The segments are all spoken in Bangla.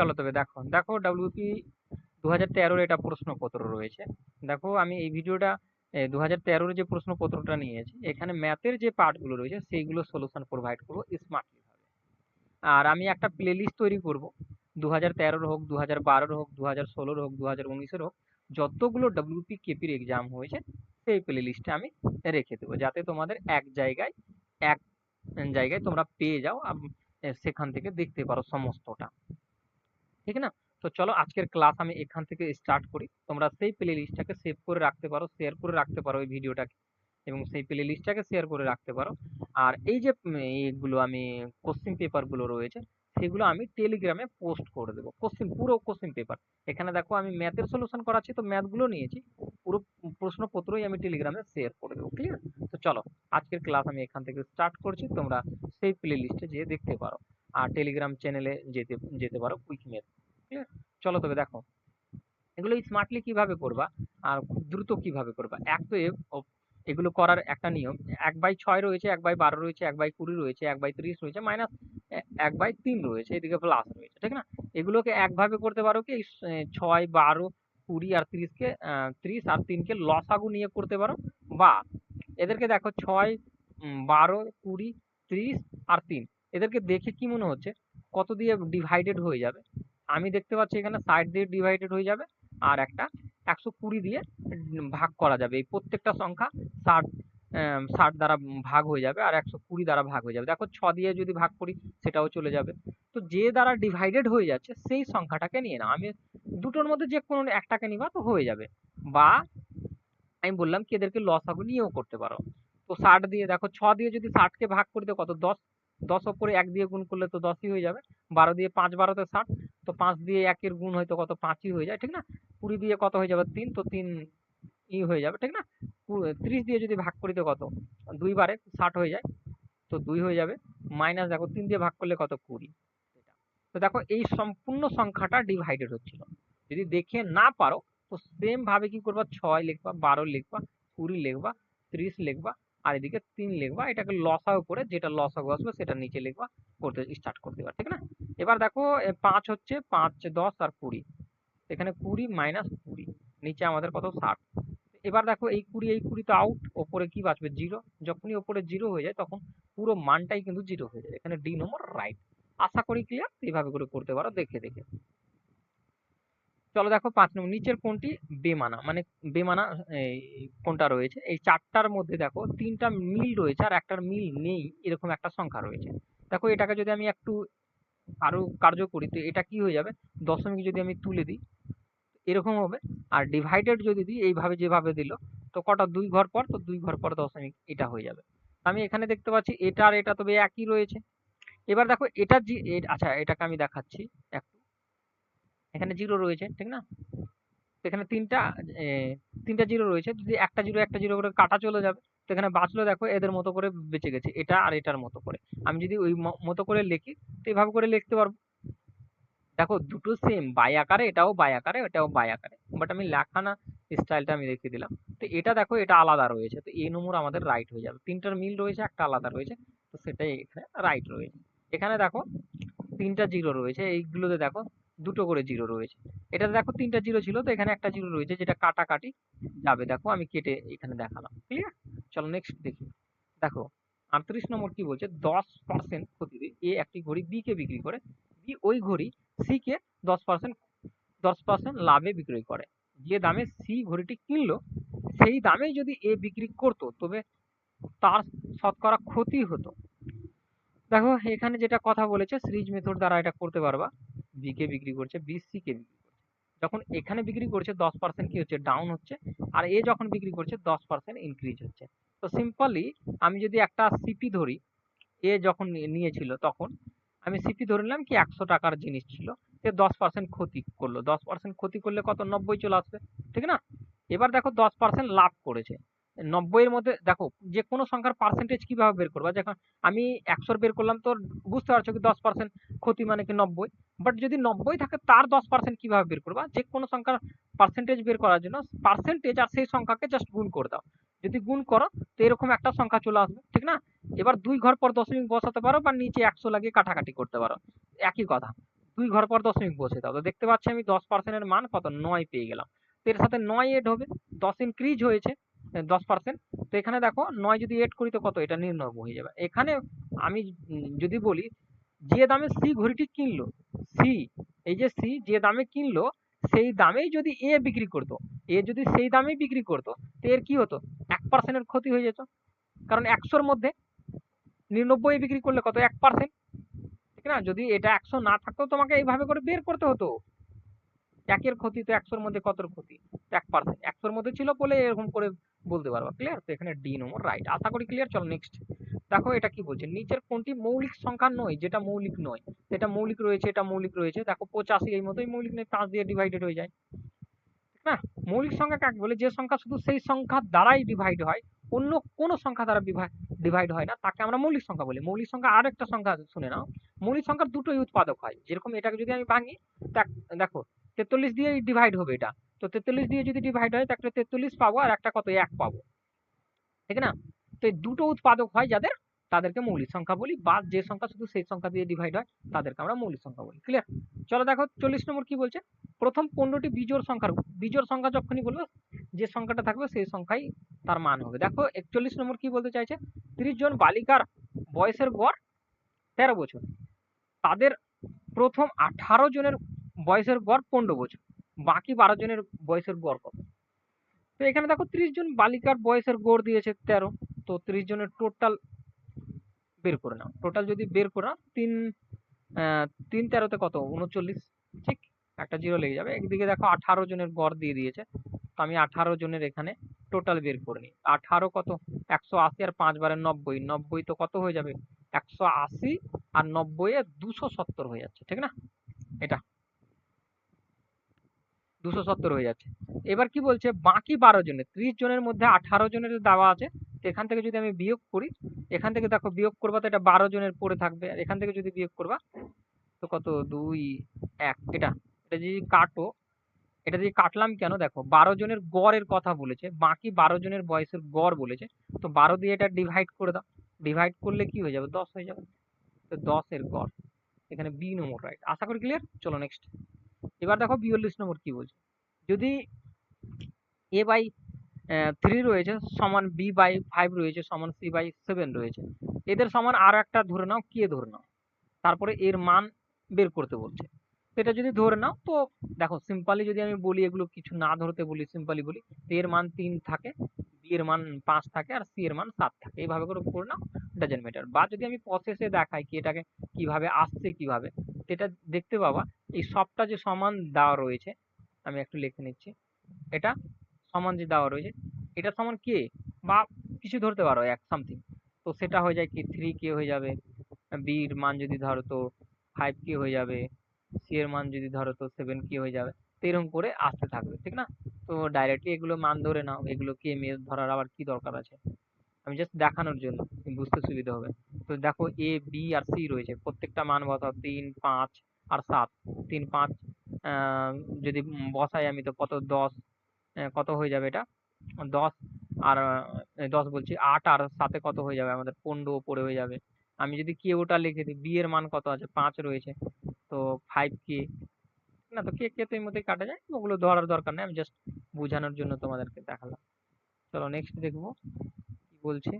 চলো তবে দেখো দেখো ডাব্লিউপি 2013-র এটা প্রশ্নপত্র রয়েছে। দেখো আমি এই ভিডিওটা 2013-র যে প্রশ্নপত্রটা নিয়েছি, এখানে ম্যাথের যে পার্টগুলো রয়েছে সেইগুলো সলিউশন প্রোভাইড করবো স্মার্টলি ভাবে। আর আমি একটা প্লে লিস্ট তৈরি করব, 2013-র হোক, 2012-র হোক, 2016-র হোক, 2019-এর হোক, যতগুলো ডাব্লিউপি কেপির এক্সাম হয়েছে সেই প্লে লিস্টে আমি রেখে দেবো, যাতে তোমাদের এক জায়গায় তোমরা পেয়ে যাও, সেখান থেকে দেখতে পারো সমস্তটা। ঠিক না? তো চলো আজকের ক্লাস আমি এখান থেকে স্টার্ট করি। তোমরা সেই প্লে লিস্টটাকে সেভ করে রাখতে পারো, শেয়ার করে রাখতে পারো এই ভিডিওটাকে, এবং সেই প্লে লিস্টটাকে শেয়ার করে রাখতে পারো। আর এই যে এইগুলো আমি কোশ্চিন পেপার গুলো রয়েছে সেগুলো আমি টেলিগ্রামে পোস্ট করে দেবো, পুরো কোশ্চিন পেপার। এখানে দেখো আমি ম্যাথের সলিউশন করাচ্ছি, তো ম্যাথ গুলো নিয়েছি, পুরো প্রশ্নপত্রই আমি টেলিগ্রামে শেয়ার করে দেবো। ক্লিয়ার? তো চলো আজকের ক্লাস আমি এখান থেকে স্টার্ট করছি, তোমরা সেই প্লে লিস্টে যেয়ে দেখতে পারো, আর টেলিগ্রাম চ্যানেলে যেতে যেতে পারো, কুইক ম্যাথ। ক্লিয়ার? চলো তবে দেখো এগুলো স্মার্টলি কিভাবে করবা আর খুব দ্রুত কিভাবে করবা। এক তো এগুলো করার একটা নিয়ম, 1/6 রয়েছে, 1/12 রয়েছে, 1/20 রয়েছে, 1/30 রয়েছে, মাইনাস 1/3 রয়েছে, এদিকে প্লাস রয়েছে। ঠিক না? এগুলোকে একভাবে করতে পারো কি, 6, 12, 20 আর 30 কে 30 আর 3 কে লসাগু নিয়ে করতে পারো। বা এদেরকে দেখো 6, 12, 20, 30 আর 3, এদেরকে দেখে কি মনে হচ্ছে কত দিয়ে ডিভাইডেড হয়ে যাবে? আমি দেখতে পাচ্ছি এখানে 60 দিয়ে ডিভাইডেড হয়ে যাবে, আর একটা 120 দিয়ে ভাগ করা যাবে। এই প্রত্যেকটা সংখ্যা 60 দ্বারা ভাগ হয়ে যাবে, আর 120 দ্বারা ভাগ হয়ে যাবে। দেখো 6 দিয়ে যদি ভাগ করি সেটাও চলে যাবে। তো যে দ্বারা ডিভাইডেড হয়ে যাচ্ছে সেই সংখ্যাটাকে নিয়ে নাও, আমি দুটোর মধ্যে যে কোনো একটাকে নিবা তো হয়ে যাবে। বা আমি বললাম কি এদেরকে লসাগু নিয়েও করতে পারো। তো 60 দিয়ে দেখো, 6 দিয়ে যদি 60 কে ভাগ করি তো কত, 10, 10 ওপরে 1 দিয়ে গুণ করলে তো 10ই হয়ে যাবে। 12 দিয়ে 5 12-তে 60, তো 5 দিয়ে 1 এর গুণ হয়তো কত, 5ই হয়ে যায়। ঠিক না? 20 দিয়ে কত হয়ে যাবে, 3, তো 3 ই হয়ে যাবে। ঠিক না? 30 দিয়ে যদি ভাগ করি তো কত, 2 বারে 60 হয়ে যায়, তো 2 হয়ে যাবে। মাইনাস দেখো 3 দিয়ে ভাগ করলে কত, 20। তো দেখো এই সম্পূর্ণ সংখ্যাটা ডিভাইডেড হচ্ছিল। যদি দেখে না পারো তো সেম ভাবে কি করবা, 6 লিখবা, 12 লিখবা, 20 লিখবা, 30 লিখবা, আর এদিকে 3 লিখবা। এটাকে লসাগু করে যেটা লসাগু আসবে সেটা নিচে লিখবা, করতে স্টার্ট করতে পারবে। ঠিক না? এবার দেখো 5 হচ্ছে, 5, 10 আর 20, এখানে 20 মাইনাস 20, নিচে আমাদের কত, 60। এবার দেখো এই 20 এই 20 তো আউট, ওপরে কি বাঁচবে, 0। যখনই ওপরে 0 হয়ে যায় তখন পুরো মানটাই কিন্তু 0 হয়ে যায়। এখানে ডি নম্বর রাইট। আশা করি ক্লিয়ার। এইভাবে করে করতে পারো দেখে দেখে। চলো দেখো 5 নম্বর, নিচের কোনটি বেমানা, মানে বেমানা এই কোনটা রয়েছে, এই চারটার মধ্যে দেখো 3টা মিল রয়েছে আর একটার মিল নেই, এরকম একটা সংখ্যা রয়েছে। দেখো এটাকে যদি আমি একটু আরো কার্য করি তো এটা কি হয়ে যাবে, দশমিক যদি আমি তুলে দিই এরকম হবে। আর ডিভাইডেড যদি দিই এইভাবে যেভাবে দিল, তো কটা, 2 ঘর পর, তো 2 ঘর পর দশমিক, এটা হয়ে যাবে। আমি এখানে দেখতে পাচ্ছি এটা আর এটা তবে একই রয়েছে। এবার দেখো এটা আচ্ছা এটাকে আমি দেখাচ্ছি একটু। এখানে 0 রয়েছে, ঠিক না? তো এখানে তিনটা জিরো রয়েছে, যদি একটা জিরো করে কাটা চলে যাবে, তো এখানে বাঁচলো দেখো এদের মতো করে বেঁচে গেছে, এটা আর এটার মতো করে। আমি যদি ওই মতো করে লিখি তো এইভাবে করে লিখতে পারবো। দেখো দুটো সেম, বাই আকারে, এটাও বাই আকারে, এটাও বাই আকারে, বাট আমি লেখা না স্টাইলটা আমি রেখে দিলাম। তো এটা দেখো এটা আলাদা রয়েছে, তো এই নম্বর আমাদের রাইট হয়ে যাবে। তিনটার মিল রয়েছে, একটা আলাদা রয়েছে, তো সেটাই এখানে রাইট রয়েছে। এখানে দেখো 3টা জিরো রয়েছে, এইগুলোতে দেখো দুটো করে জিরো রয়েছে। এটা দেখো 3টা জিরো ছিল, তো এখানে একটা জিরো রয়েছে যেটা কাটাকাটি যাবে। দেখো আমি কেটে এখানে দেখালাম। ক্লিয়ার? চলো নেক্সট দেখি। দেখো 38 নম্বর কি বলছে, 10% ক্ষতিতে এ একটি ঘড়ি বি কে বিক্রি করে, বি ওই ঘড়ি সি কে 10% লাভে বিক্রয় করে। যে দামে সি ঘড়িটি কিনলো সেই দামেই যদি এ বিক্রি করতো তবে তার শতকরা ক্ষতি হতো। দেখো এখানে যেটা কথা বলেছে সিরিজ মেথড দ্বারা এটা করতে পারবা। বি কে বিক্রি করছে, বি সি কে বিক্রি করছে, যখন এখানে বিক্রি করছে 10% কি হচ্ছে, ডাউন হচ্ছে, আর এ যখন বিক্রি করছে 10% ইনক্রিজ হচ্ছে। তো সিম্পলি আমি যদি একটা সিপি ধরি, এ যখন নিয়েছিল তখন আমি সিপি ধরে নিলাম কি 100 টাকার জিনিস ছিল, সে 10% ক্ষতি করলো, 10% ক্ষতি করলে কত, 90 চলে আসবে। ঠিক না? এবার দেখো 10% লাভ করেছে। 90 এর মধ্যে দেখো যে কোনো সংখ্যার পার্সেন্টেজ কিভাবে বের করবা, যখন আমি 100 বের করলাম তো বুঝতে পারছো কি 10% ক্ষতি মানে কি 90। বাট যদি 90 থাকে তার 10% কিভাবে বের করবা, যে কোনো সংখ্যার পার্সেন্টেজ বের করার জন্য পার্সেন্টেজ আর সেই সংখ্যাকে জাস্ট গুণ করে দাও। যদি গুণ করো তো এরকম একটা সংখ্যা চলে আসবে। ঠিক না? এবার 2 ঘর পর দশমিক বসাতে পারো বা নিচে 100 লাগিয়ে কাটাকাটি করতে পারো, একই কথা। 2 ঘর পর দশমিক বসে দাও। তো দেখতে পাচ্ছি আমি 10% এর মান কত 9 পেয়ে গেলাম। তো এর সাথে 9 এড হবে, 10 ইনক্রিজ হয়েছে 10%। তো এখানে দেখো 9 যদি এড করি তো কত, এটা নির্ণয় হয়ে যাবে। এখানে আমি যদি বলি যে দামে সি ঘড়িটি কিনলো, সি, এই যে সি যে দামে কিনলো সেই দামেই যদি এ বিক্রি করতো, এ যদি সেই দামেই বিক্রি করতো, তো এর কি হতো, 1% এর ক্ষতি হয়ে যেত। কারণ 100-র মধ্যে 99 বিক্রি করলে কত, 1%, ঠিক না? যদি এটা 100 না থাকতো তোমাকে এইভাবে করে বের করতে হতো। 1-এর ক্ষতি তো 100-র মধ্যে কতর ক্ষতি, 1%, 100-র মধ্যে ছিল বলে এরকম করে বলতে পারবা। ক্লিয়ার? তো এখানে ডি নম্বর রাইট। আশা করি ক্লিয়ার। চলো নেক্সট দেখো এটা কি বলছে, নিচের কোনটি মৌলিক সংখ্যা নয়, যেটা মৌলিক নয়। এটা মৌলিক রয়েছে, এটা মৌলিক রয়েছে। দেখো 85 এই মতোই মৌলিক নয়, 5 দিয়ে ডিভাইডেড হয়ে যায়, ঠিক না? মৌলিক সংখ্যা কাকে বলে, যে সংখ্যা শুধু সেই সংখ্যার দ্বারাই ডিভাইড হয়, অন্য কোনো সংখ্যা দ্বারা ডিভাইড হয় না, তাকে আমরা মৌলিক সংখ্যা বলি। মৌলিক সংখ্যা আর একটা সংখ্যা শুনে নাও, মৌলিক সংখ্যার দুটোই উৎপাদক হয়। যেরকম এটাকে যদি আমি ভাঙি, দেখো 43 দিয়ে ডিভাইড হবে এটা, তো 43 দিয়ে যদি ডিভাইড হয় তাহলে 43 পাবো আর একটা কত 1 পাবো, ঠিক না? তো এই দুটো উৎপাদক হয় যাদের, তাদেরকে মৌলিক সংখ্যা বলি, বা যে সংখ্যা শুধু সেই সংখ্যা দিয়ে ডিভাইড হয় তাদেরকে আমরা মৌলিক সংখ্যা বলি। ক্লিয়ার? চলো দেখো 40 নম্বর কি বলছে, প্রথম 15টি বিজোড় সংখ্যার, বিজোড় সংখ্যা যখনই বলবো যে সংখ্যাটা থাকবে সেই সংখ্যাই তার মান হবে। দেখো 41 নম্বর কি বলতে চাইছে, 30 জন বালিকার বয়সের গড় 13 বছর, তাদের প্রথম 18 জনের বয়সের গড় 15 বছর, বাকি 12 জনের বয়সের গড় কত? তো এখানে দেখো 30 জন বালিকার বয়সের গড় দিয়েছে 13, তো 30 জনের টোটাল বের করে নাও। টোটাল যদি বের করে নাও, 3 13 কত 39, ঠিক, একটা জিরো লেগে যাবে। একদিকে দেখো 18 জনের গড় দিয়ে দিয়েছে, তো আমি 18 জনের এখানে টোটাল বের করে নিই। 18 কত 180 আর 5 বারে 90, 90 তো কত হয়ে যাবে 180 আর 90 এ 270 হয়ে যাচ্ছে, ঠিক না? এটা 270 হয়ে যাচ্ছে। এবার কি বলছে, বাকি 12 জনের, 30 জনের মধ্যে 18 জনের দেওয়া আছে, তো এখান থেকে যদি আমি বিয়োগ করি, এখান থেকে দেখো বিয়োগ করবা তো এটা 12 জনের পড়ে থাকবে, আর এখান থেকে যদি বিয়োগ করবা তো কত 2 1, এটা এটা যদি কাটো, এটা দিয়ে কাটলাম কেন, দেখো 12 জনের গড়ের কথা বলেছে, বাকি 12 জনের বয়সের গড় বলেছে, তো 12 দিয়ে এটা ডিভাইড করে দাও, ডিভাইড করলে কি হয়ে যাবে 10 হয়ে যাবে। তো 10 এর গড়, এখানে বি নম্বর রাইট। আশা করি ক্লিয়ার। চলো নেক্সট। এবার দেখো 42 নম্বর কি বলছে, যদি এ বাই 3 রয়েছে সমান বি বাই 5 রয়েছে সমান সি বাই 7 রয়েছে, এদের সমান আর একটা ধরে নাও কে ধরে নাও, তারপরে এর মান বের করতে বলছে। তো এটা যদি ধরে নাও, তো দেখো সিম্পলি যদি আমি বলি, এগুলো কিছু না ধরতে বলি, সিম্পলি বলি, এ এর মান 3 থাকে, বি এর মান 5 থাকে, আর সি এর মান 7 থাকে, এইভাবে করে করে নাও, ডাজেন্ট ম্যাটার। বা যদি আমি প্রসেসে দেখাই কি এটাকে কিভাবে আসছে কিভাবে, তো এটা দেখতে পাবা এই সবটা যে সমান দেওয়া রয়েছে, আমি একটু লিখে নিচ্ছি, এটা সমান যে দেওয়া রয়েছে, এটা সমান কে বা কিছু ধরতে পারো এক সামথিং, তো সেটা হয়ে যায় কি 3 কে হয়ে যাবে, বি এর মান যদি ধরো তো 5 কে হয়ে যাবে, সি এর মান যদি ধরো তো 7 কে হয়ে যাবে, তো এরকম করে আসতে থাকবে, ঠিক না? তো ডাইরেক্টলি এগুলো মান ধরে নাও, এগুলো কে মেয়ে ধরার আবার কি দরকার আছে, আমি জাস্ট দেখানোর জন্য, বুঝতে সুবিধা হবে। তো দেখো এ বি আর সি রয়েছে, প্রত্যেকটা মান বসাও 3 5 আর 7, 3 5 যদি বসাই আমি তো কত 10, কত হয়ে যাবে এটা 10, আর 10 বলছি 8 আর 7 কত হয়ে যাবে আমাদের 15 উপরে হয়ে যাবে। আমি যদি কে ওটা লিখে দিই, বি এর মান কত আছে 5 রয়েছে, তো 5 কে, না তো কে কে তো এর মধ্যে কাটা যায়, ওগুলো ধরার দরকার নেই, আমি জাস্ট বোঝানোর জন্য তোমাদেরকে দেখালাম। চলো নেক্সট দেখবো কি বলছে,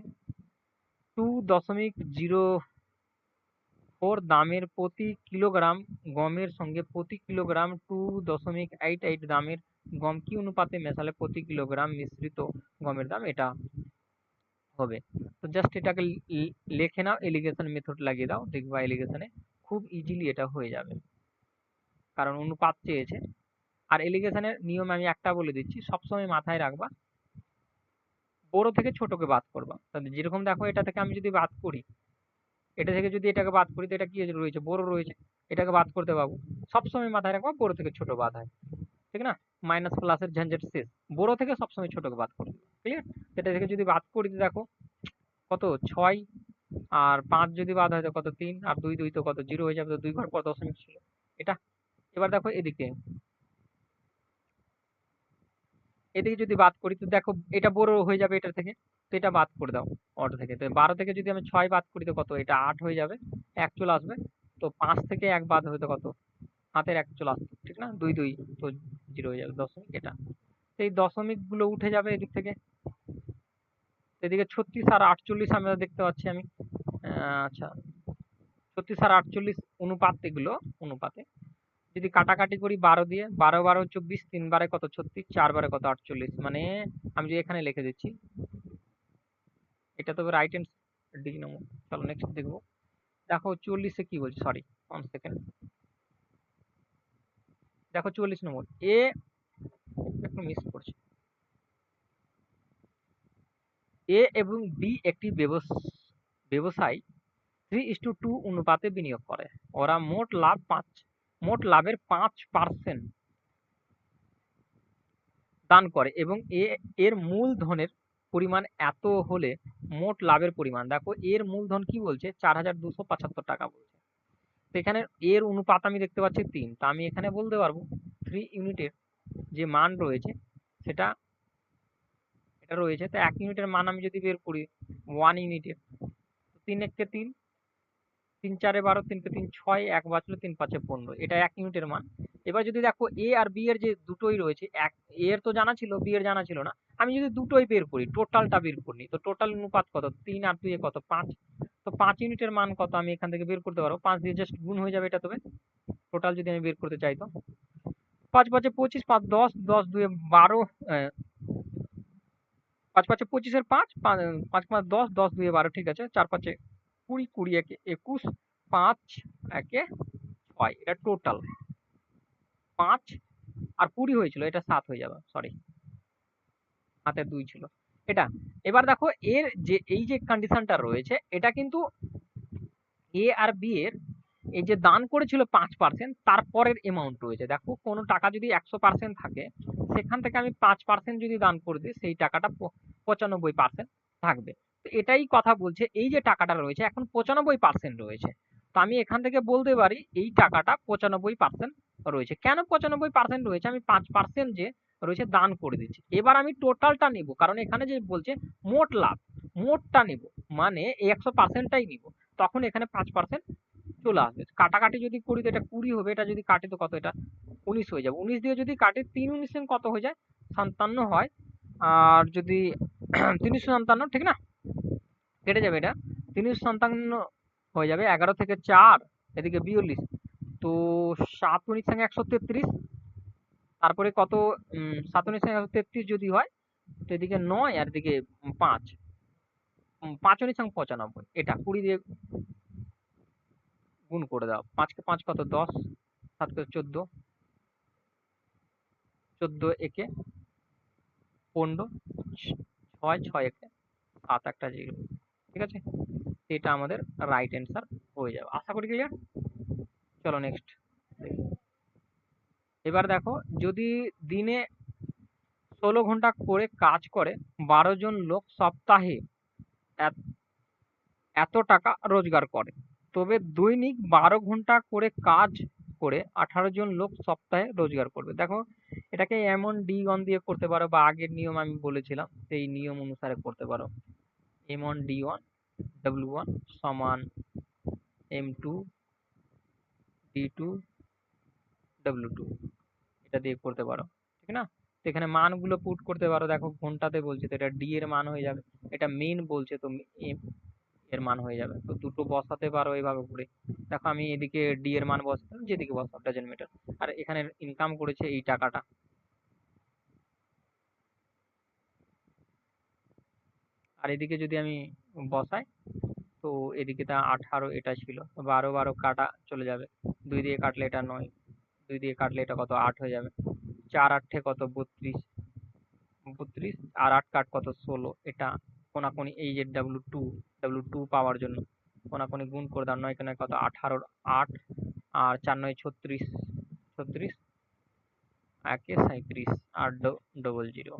2.04 দামের প্রতি কিলোগ্রাম গমের সঙ্গে প্রতি কিলোগ্রাম 2.88 দামের গম কি অনুপাতে মেশালে প্রতি কিলোগ্রাম মিশ্রিত গমের দাম এটা হবে। তো জাস্ট এটাকে লিখে নাও, এলিগেশন মেথড লাগিয়ে দাও, দেখবা এলিগেশনে খুব ইজিলি এটা হয়ে যাবে, কারণ অনুপাত চেয়েছে। আর এলিগেশনের নিয়ম আমি একটা বলে দিচ্ছি, সবসময় মাথায় রাখবা, বড় থেকে ছোটকে বাদ করবা। তাহলে যেরকম দেখো এটা থেকে আমি যদি বাদ করি, এটা থেকে যদি এটাকে বাদ করি, তো এটা কি রয়েছে বড় রয়েছে, এটাকে বাদ করতে পারবো। সবসময় মাথায় রাখবা বড় থেকে ছোট বাদ হয়, ঠিক না? মাইনাস প্লাসের ঝঞ্ঝট শেষ, বড় থেকে সবসময় ছোটকে বাদ করবে। ক্লিয়ার? এটা থেকে যদি বাদ করি তো দেখো কত 6 আর 5 যদি বাদ হয় তো কত 3 আর 2 2 তো কত 0 হয়ে যাবে, তো 2 ঘর পর দশমিক ছিল এটা। এবার দেখো এদিকে, এদিকে যদি বাদ করি তো দেখো এটা বড় হয়ে যাবে এটা থেকে, তো এটা বাদ করে দাও অটো থেকে। তো 12 থেকে যদি আমি 6 বাদ করি তো কত, এটা 8 হয়ে যাবে, 1 চলে আসবে। তো 5 থেকে 1 বাদ হবে তো কত হাতের এক চলে আসতো, ঠিক না? 2 2 তো 0 হয়ে যাবে, দশমিক এটা। এই দশমিক গুলো উঠে যাবে এদিক থেকে। এদিকে 36 আর 48 আমরা দেখতে পাচ্ছি আমি। আচ্ছা, 36 আর 48 অনুপাত, এগুলো অনুপাতে যদি কাটাকাটি করি 12 দিয়ে, 12 12 24, 3 বারে কত 36, 4 বারে কত 48, মানে আমি যদি এখানে লিখে দিচ্ছি, এটা তো রাইট হ্যান্ড ডি নম্বর। চলো নেক্সট দেখবো। দেখো 40 কি বলছে, সরি 1 সেকেন্ড। দেখো 44 নম্বর, এ একটু মিস করছে। এ এবং বি একটি ব্যবসায় 3:2 অনুপাতে বিনিয়োগ করে। ওরা মোট লাভের 5% দান করে এবং এর মূলধনের পরিমাণ এত হলে মোট লাভের পরিমাণ, দেখো এর মূলধন কি বলছে, 4275 টাকা বলছে। তো এখানে এর অনুপাত আমি দেখতে পাচ্ছি 3, তা আমি এখানে বলতে পারবো 3 ইউনিটের যে মান রয়েছে সেটা এটা রয়েছে। তো 1 ইউনিটের মান আমি যদি বের করি 1 ইউনিটের, 3 1 3, 3 4 12, 3 3 6, 1 বাঁচলো, 3 5 15, এটা 1 ইউনিটের মান। এবার যদি দেখো এ আর বি এর যে দুটোই রয়েছে, এক এ এর তো জানা ছিল, বি এর জানা ছিল না, আমি যদি দুটোই বের করি, টোটালটা বের করি, তো টোটাল অনুপাত কত, 3 আর 2 কত 5, তো 5 ইউনিটের মান কত আমি এখান থেকে বের করতে পারবো, 5 দিয়ে জাস্ট গুণ হয়ে যাবে এটা। তবে টোটাল যদি আমি বের করতে চাই তো 5 5 25, 5 10, 10 2 12, 5 5 25 এর 5, 5 5 10, 10 2 12, ঠিক আছে, 4 5 20, 20 1 21, 5 1 6, এটা টোটাল 5 আর 20 হয়েছিল, এটা 7 হয়ে যাবে, সরি হাতের 2 ছিল এটা। এবার দেখো এর যে এই যে কন্ডিশনটা রয়েছে, এটা কিন্তু এ আর বি এর এই যে দান করেছিল 5%, তারপরের অ্যামাউন্ট রয়েছে। দেখো কোনো টাকা যদি 100% থাকে, সেখান থেকে আমি 5% যদি দান করে দিই, সেই টাকাটা 95% থাকবে। তো এটাই কথা বলছে, এই যে টাকাটা রয়েছে এখন 95% রয়েছে। তো আমি এখান থেকে বলতে পারি এই টাকাটা 95% রয়েছে। কেন 95% রয়েছে, আমি 5% যে রয়েছে দান করে দিচ্ছি। এবার আমি টোটালটা নিব, কারণ এখানে যে বলছে মোট লাভ, মোটটা নিব, মানে 100%টাই নিব, তখন এখানে 5% চলে আসবে। কাটাকাটি যদি করি তো এটা 20 হবে, এটা যদি কাটি তো কত, এটা 19 হয়ে যাবে। 19 দিয়ে যদি কাটি 3 19 কত হয়ে যায়, 57 হয়। আর যদি 357, ঠিক না, কেটে যাবে এটা, 357 হয়ে যাবে। 11 থেকে 4 এদিকে 42, তো 7 19 সঙ্গে 133, তারপরে কত 7 19 সঙ্গে 133 যদি হয়, তো এদিকে 9 আর এদিকে 5, 5 19 সঙ্গে 95, এটা 20 দিয়ে গুণ করে দাও। 5 কে 5 কত 10, 7 কে 14, 14 একে 15, 6 6 একে 7, একটা 0, ঠিক আছে। এটা আমাদের রাইট অ্যান্সার হয়ে যাবে, আশা করি ক্লিয়ার। চলো নেক্সট। এবার দেখো যদি দিনে 16 ঘন্টা করে কাজ করে 12 জন লোক সপ্তাহে এত টাকা রোজগার করে, তবে দৈনিক 12 ঘন্টা করে কাজ করে 18 জন লোক সপ্তাহে রোজগার করবে। দেখো এটাকে এমন ডি1 দিয়ে করতে পারো, বা আগের নিয়ম আমি বলেছিলাম সেই নিয়ম অনুসারে করতে পারো। এম1 ডি1 ডব্লিউ1 সমান এম2 ডি2 ডব্লিউ2, এটা দিয়ে করতে পারো, ঠিক না। তো এখানে মানগুলো পুট করতে পারো, দেখো ঘন্টাতে বলছে তো এটা ডি এর মান হয়ে যাবে, এটা মেন বলছে তো এম এর মান হয়ে যাবে। তো দুটো বসাতে পারো এইভাবে করে। দেখো আমি এদিকে ডি এর মান বসাতাম, যেদিকে বসাম ডাজেন্ট ম্যাটার। আর এখানে ইনকাম করেছে এই টাকাটা, আর এদিকে যদি আমি বসাই, তো এদিকে তা 18, এটা ছিল 12 12 কাটা চলে যাবে, 2 দিয়ে কাটলে এটা 9, 2 দিয়ে কাটলে এটা কত 8 হয়ে যাবে, 4 8 কত 32, 32 আর 8 কাট কত 16, এটা কোনাকুনি এই যে ডব্লিউ টু পাওয়ার জন্য কোনাকুনি গুণ করে দাও, 9 9 কত 18, 8 আর 4 9 36, 36 একে 37 আর ডবল জিরো,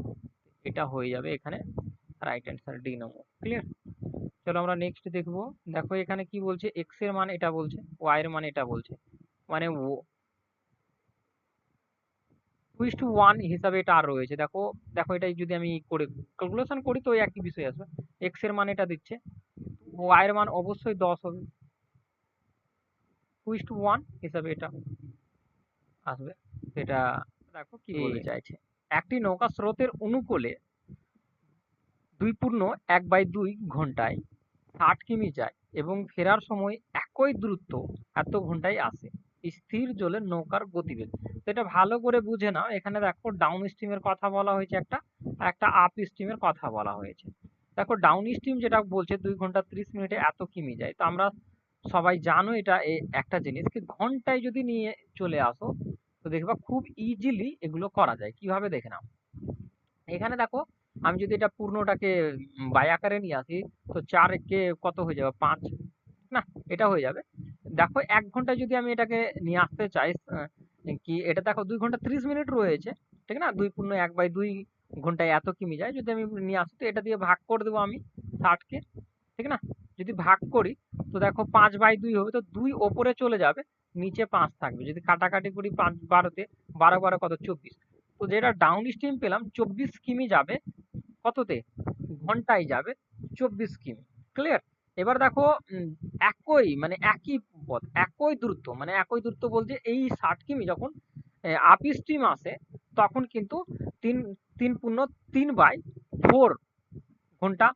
এটা হয়ে যাবে এখানে রাইট অ্যান্সার ডি নম্বর, ক্লিয়ার। চলো আমরা নেক্সট দেখবো। দেখো এখানে কি বলছে, এক্স এর মান এটা বলছে, ওয়াই এর মান এটা বলছে, মানে 2:1 হিসাবে এটা আর রয়েছে। দেখো দেখো এটাই যদি আমি করে ক্যালকুলেশন করি তো একই বিষয় আসবে। এক্স এর মান এটা দিচ্ছে, ওয়াই এর মান অবশ্যই 10 হবে, 2:1 হিসাবে এটা আসবে। সেটা দেখো কি কি? বলতে চাইছে। একটি নৌকা স্রোতের অনুকূলে 2.1/2 ঘন্টায় 60 কিমি যায় এবং ফেরার সময় একই দূরত্ব এত ঘন্টায় আসে। স্থির জলে নৌকার গতিবেগ। তো এটা ভালো করে বুঝে নাও। এখানে দেখো ডাউন স্ট্রিমের কথা বলা হয়েছে একটা, আর একটা আপ স্ট্রিমের কথা বলা হয়েছে। দেখো ডাউন স্ট্রিম যেটা বলছে 2 ঘন্টা 30 মিনিটে এত কিমি যায়। তো আমরা সবাই জানো এটা একটা জিনিস কি ঘন্টায় যদি নিয়ে চলে আসো তো দেখবা খুব ইজিলি এগুলো করা যায়। কিভাবে দেখে নাও। এখানে দেখো আমি যদি এটা পূর্ণটাকে বাই আকারে নিয়ে আসি তো 4 কে কত হয়ে যাবে 5, না এটা হয়ে যাবে। দেখো 1 ঘন্টায় যদি আমি এটাকে নিয়ে আসতে চাই কি এটা দেখো 2 ঘন্টা 30 মিনিট রয়েছে, ঠিক না? 2.1/2 ঘন্টায় এত কিমি যায়। যদি আমি নিয়ে আসি তো এটা দিয়ে ভাগ করে দেবো আমি 60 কে, ঠিক না? যদি ভাগ করি তো দেখো 5/2 হবে, তো 2 ওপরে চলে যাবে, নিচে 5 থাকবে। যদি কাটাকাটি করি 5 12 তে 12 12 কত 24। তো যেটা ডাউন স্ট্রিম পেলাম 24 কিমি যাবে কততে, ঘন্টায় যাবে 24 কিমি। ক্লিয়ার? এবার দেখো একই মানে একই পথ একই দূরত্ব, মানে একই দূরত্ব বলতে এই 60 কিমি যখন আপ স্ট্রিম আসে তখন কিন্তু 3 3.3/4 ঘন্টা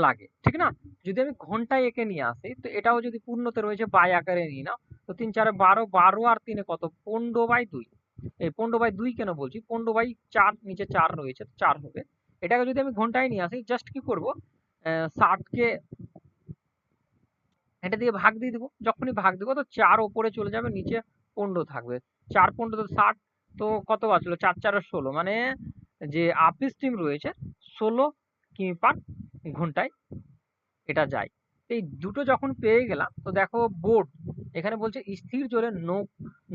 লাগে, ঠিক না? যদি আমি ঘন্টায় একে নিয়ে আসি তো এটাও যদি পূর্ণতে রয়েছে বাই আকারে নিয়ে নাও তো 3 4 12, 12 আর 3 কত 15/2। এই 15/2 কেন বলছি, 15/4, নিচে 4 রয়েছে 4 হবে। এটাকে যদি আমি ঘন্টায় নিয়ে আসি জাস্ট কি করব, 60 কে এটা দিয়ে ভাগ দিয়ে দিব। যখনই ভাগ দিব তো 4 ওপরে চলে যাবে, নিচে 15 থাকবে। 4 15 তো 60, তো কত বাঁচলো 4 4 16, মানে যে আপ স্ট্রিম রয়েছে 16 কিমি পার ঘন্টায় এটা যায়। এই দুটো যখন পেয়ে গেলাম তো দেখো বোট এখানে বলছে স্থির জলে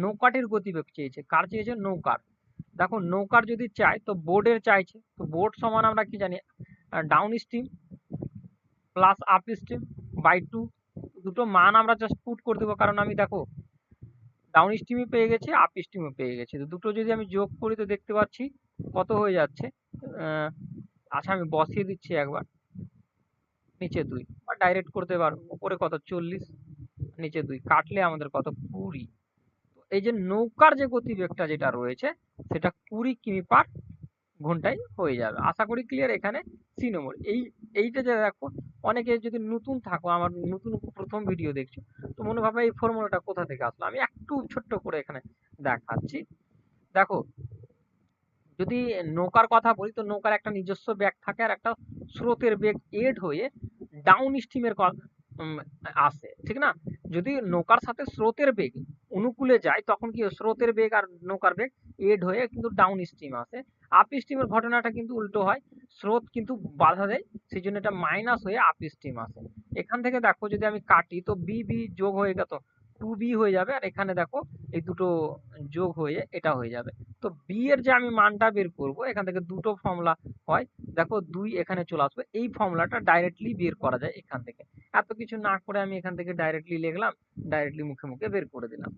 নৌকাটির গতিবেগ চেয়েছে। কার চেয়েছে? নৌকার। দেখো নৌকার যদি চাই তো বোর্ডের চাইছে। তো বোর্ড সমান আমরা কি জানি, downstream plus upstream by 2। দুটো মান আমরা জাস্ট পুট করে দেবো, কারণ আমি দেখো ডাউন স্ট্রিমে পেয়ে গেছি, আপ স্ট্রিমে পেয়ে গেছি। তো দুটো যদি আমি যোগ করি তো দেখতে পাচ্ছি কত হয়ে যাচ্ছে। আহ, আচ্ছা আমি বসিয়ে দিচ্ছি একবার। নিচে 2 বা ডাইরেক্ট করতে পারো। উপরে কত 40, নিচে 2 কাটলে আমাদের কত 20। এই যে নৌকার যে গতিবেগটা যেটা রয়েছে সেটা 20 কিমি পার ঘন্টায় হয়ে যাবে। আশা করি ক্লিয়ার। এখানে সি নম্বর এইটা যে দেখো অনেকে যদি নতুন থাকো, আমার নতুন প্রথম ভিডিও দেখছো তো মনে ভাবে এই ফর্মুলাটা কোথা থেকে আসলো। আমি একটু ছোট্ট করে এখানে দেখাচ্ছি। দেখো যদি নৌকার কথা বলি তো নৌকার একটা নিজস্ব বেগ থাকে আর একটা স্রোতের বেগ এড হয়ে ডাউন স্ট্রিমের আসে, ঠিক না? যদি নৌকার সাথে স্রোতের বেগ অনুকূলে যায় তখন কি হয়? স্রোতের বেগ আর নৌকার বেগ এড হয়ে কিন্তু ডাউন স্ট্রিম আসে। আপ স্ট্রিমের ঘটনাটা কিন্তু উল্টো হয়, স্রোত কিন্তু বাধা দেয়, সেই জন্য এটা মাইনাস হয়ে আপ স্ট্রিম আসে। এখান থেকে দেখো যদি আমি কাটি তো বি বি যোগ হয়ে গেল 2b হয়ে যাবে, আর এখানে দেখো এই দুটো যোগ হয়ে এটা হয়ে যাবে। তো বি এর যে আমি মানটা বের করব এখান থেকে দুটো ফর্মুলা হয়। দেখো 2 এখানে চলে আসবে, এই ফর্মুলাটা ডাইরেক্টলি বের করা যায় এখান থেকে। এত কিছু না করে আমি এখান থেকে ডাইরেক্টলি লিখলাম, ডাইরেক্টলি মুখে মুখে বের করে দিলাম।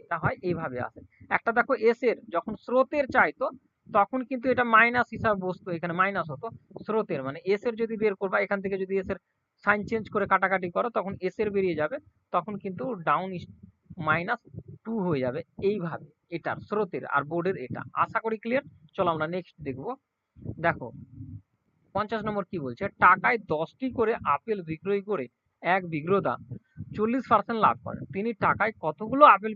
এটা হয় এইভাবে আসে। একটা দেখো এস এর যখন স্রোতের চাইতো তখন কিন্তু এটা মাইনাস হিসাবে বসতো, এখানে মাইনাস হতো স্রোতের, মানে এস এর যদি বের করবা এখান থেকে যদি এস এর সাইন চেঞ্জ করে কাটাকাটি করো তখন এস এর বেরিয়ে যাবে, তখন কিন্তু ডাউন -2 হয়ে যাবে এইভাবে। এটার স্রোতের আর বোর্ডের এটা আশা করি ক্লিয়ার। চলো আমরা নেক্সট দেখবো। দেখো 50 নম্বর কি বলছে, টাকায় 10টি করে আপেল বিক্রয় করে এক বিক্রেতা 40% লাভ করেন। তিনি টাকায় কতগুলো আপেল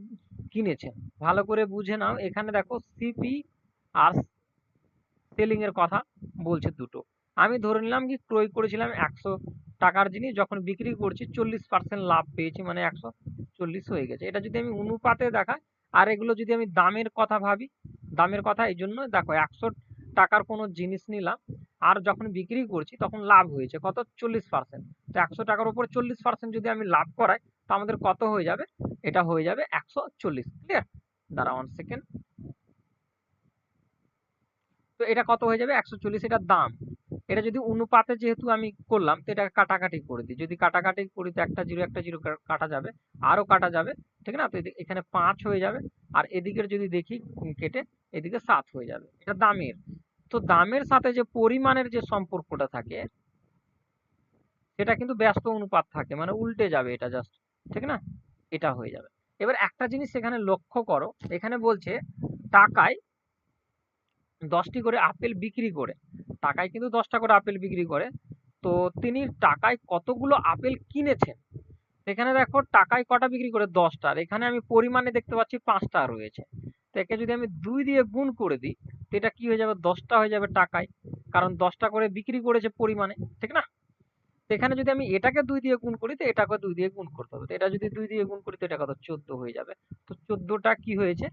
কিনেছেন? ভালো করে বুঝে নাও। এখানে দেখো সিপি আর সেলিং এর কথা বলছে দুটো। আমি ধরে নিলাম কি ক্রয় করেছিলাম 100 টাকার জিনিস, যখন বিক্রি করছি 40% লাভ পেয়েছি, মানে 140 হয়ে গেছে। এটা যদি আমি অনুপাতে দেখাই আর এগুলো যদি আমি দামের কথা ভাবি, দামের কথা এই জন্য দেখো 100 টাকার কোনো জিনিস নিলাম আর যখন বিক্রি করছি তখন লাভ হয়েছে কত 40%। তো 100 টাকার উপর 40% যদি আমি লাভ করাই তো আমাদের কত হয়ে যাবে, এটা হয়ে যাবে 140। ক্লিয়ার? দাঁড়া 1 সেকেন্ড। তো এটা কত হয়ে যাবে 140, এটার দাম। এটা যদি অনুপাতে যেহেতু আমি করলাম তো এটা কাটাকাটি করে দিই, যদি কাটাকাটি করি তো একটা জিরো কাটা যাবে, আরো কাটা যাবে, ঠিক না? তো এখানে 5 হয়ে যাবে, আর এদিকের যদি দেখি কেটে এদিকে 7 হয়ে যাবে। এটা দামের। তো দামের সাথে যে পরিমাণের যে সম্পর্কটা থাকে সেটা কিন্তু ব্যস্ত অনুপাত থাকে, মানে উল্টে যাবে এটা জাস্ট, ঠিক না? এটা হয়ে যাবে। এবার একটা জিনিস এখানে লক্ষ্য করো, এখানে বলছে টাকায় 10টি করে আপেল বিক্রি করে, টাকায় কিন্তু 10টা করে আপেল বিক্রি করে, তো তিনি টাকায় কতগুলো আপেল কিনেছেন। এখানে দেখো টাকায় কটা বিক্রি করে, 10টা, আর এখানে আমি পরিমাণে দেখতে পাচ্ছি 5টা রয়েছে। তো একে যদি আমি 2 দিয়ে গুণ করে দিই, তো এটা কি হয়ে যাবে, 10টা হয়ে যাবে টাকায়, কারণ 10টা করে বিক্রি করেছে পরিমাণে, ঠিক না? তো এখানে যদি আমি এটাকে 2 দিয়ে গুণ করি, তো এটাকে 2 দিয়ে গুণ করতে হবে। তো এটা যদি 2 দিয়ে গুণ করি, তো এটা কত, 14 হয়ে যাবে। তো 14টা কি হয়েছে,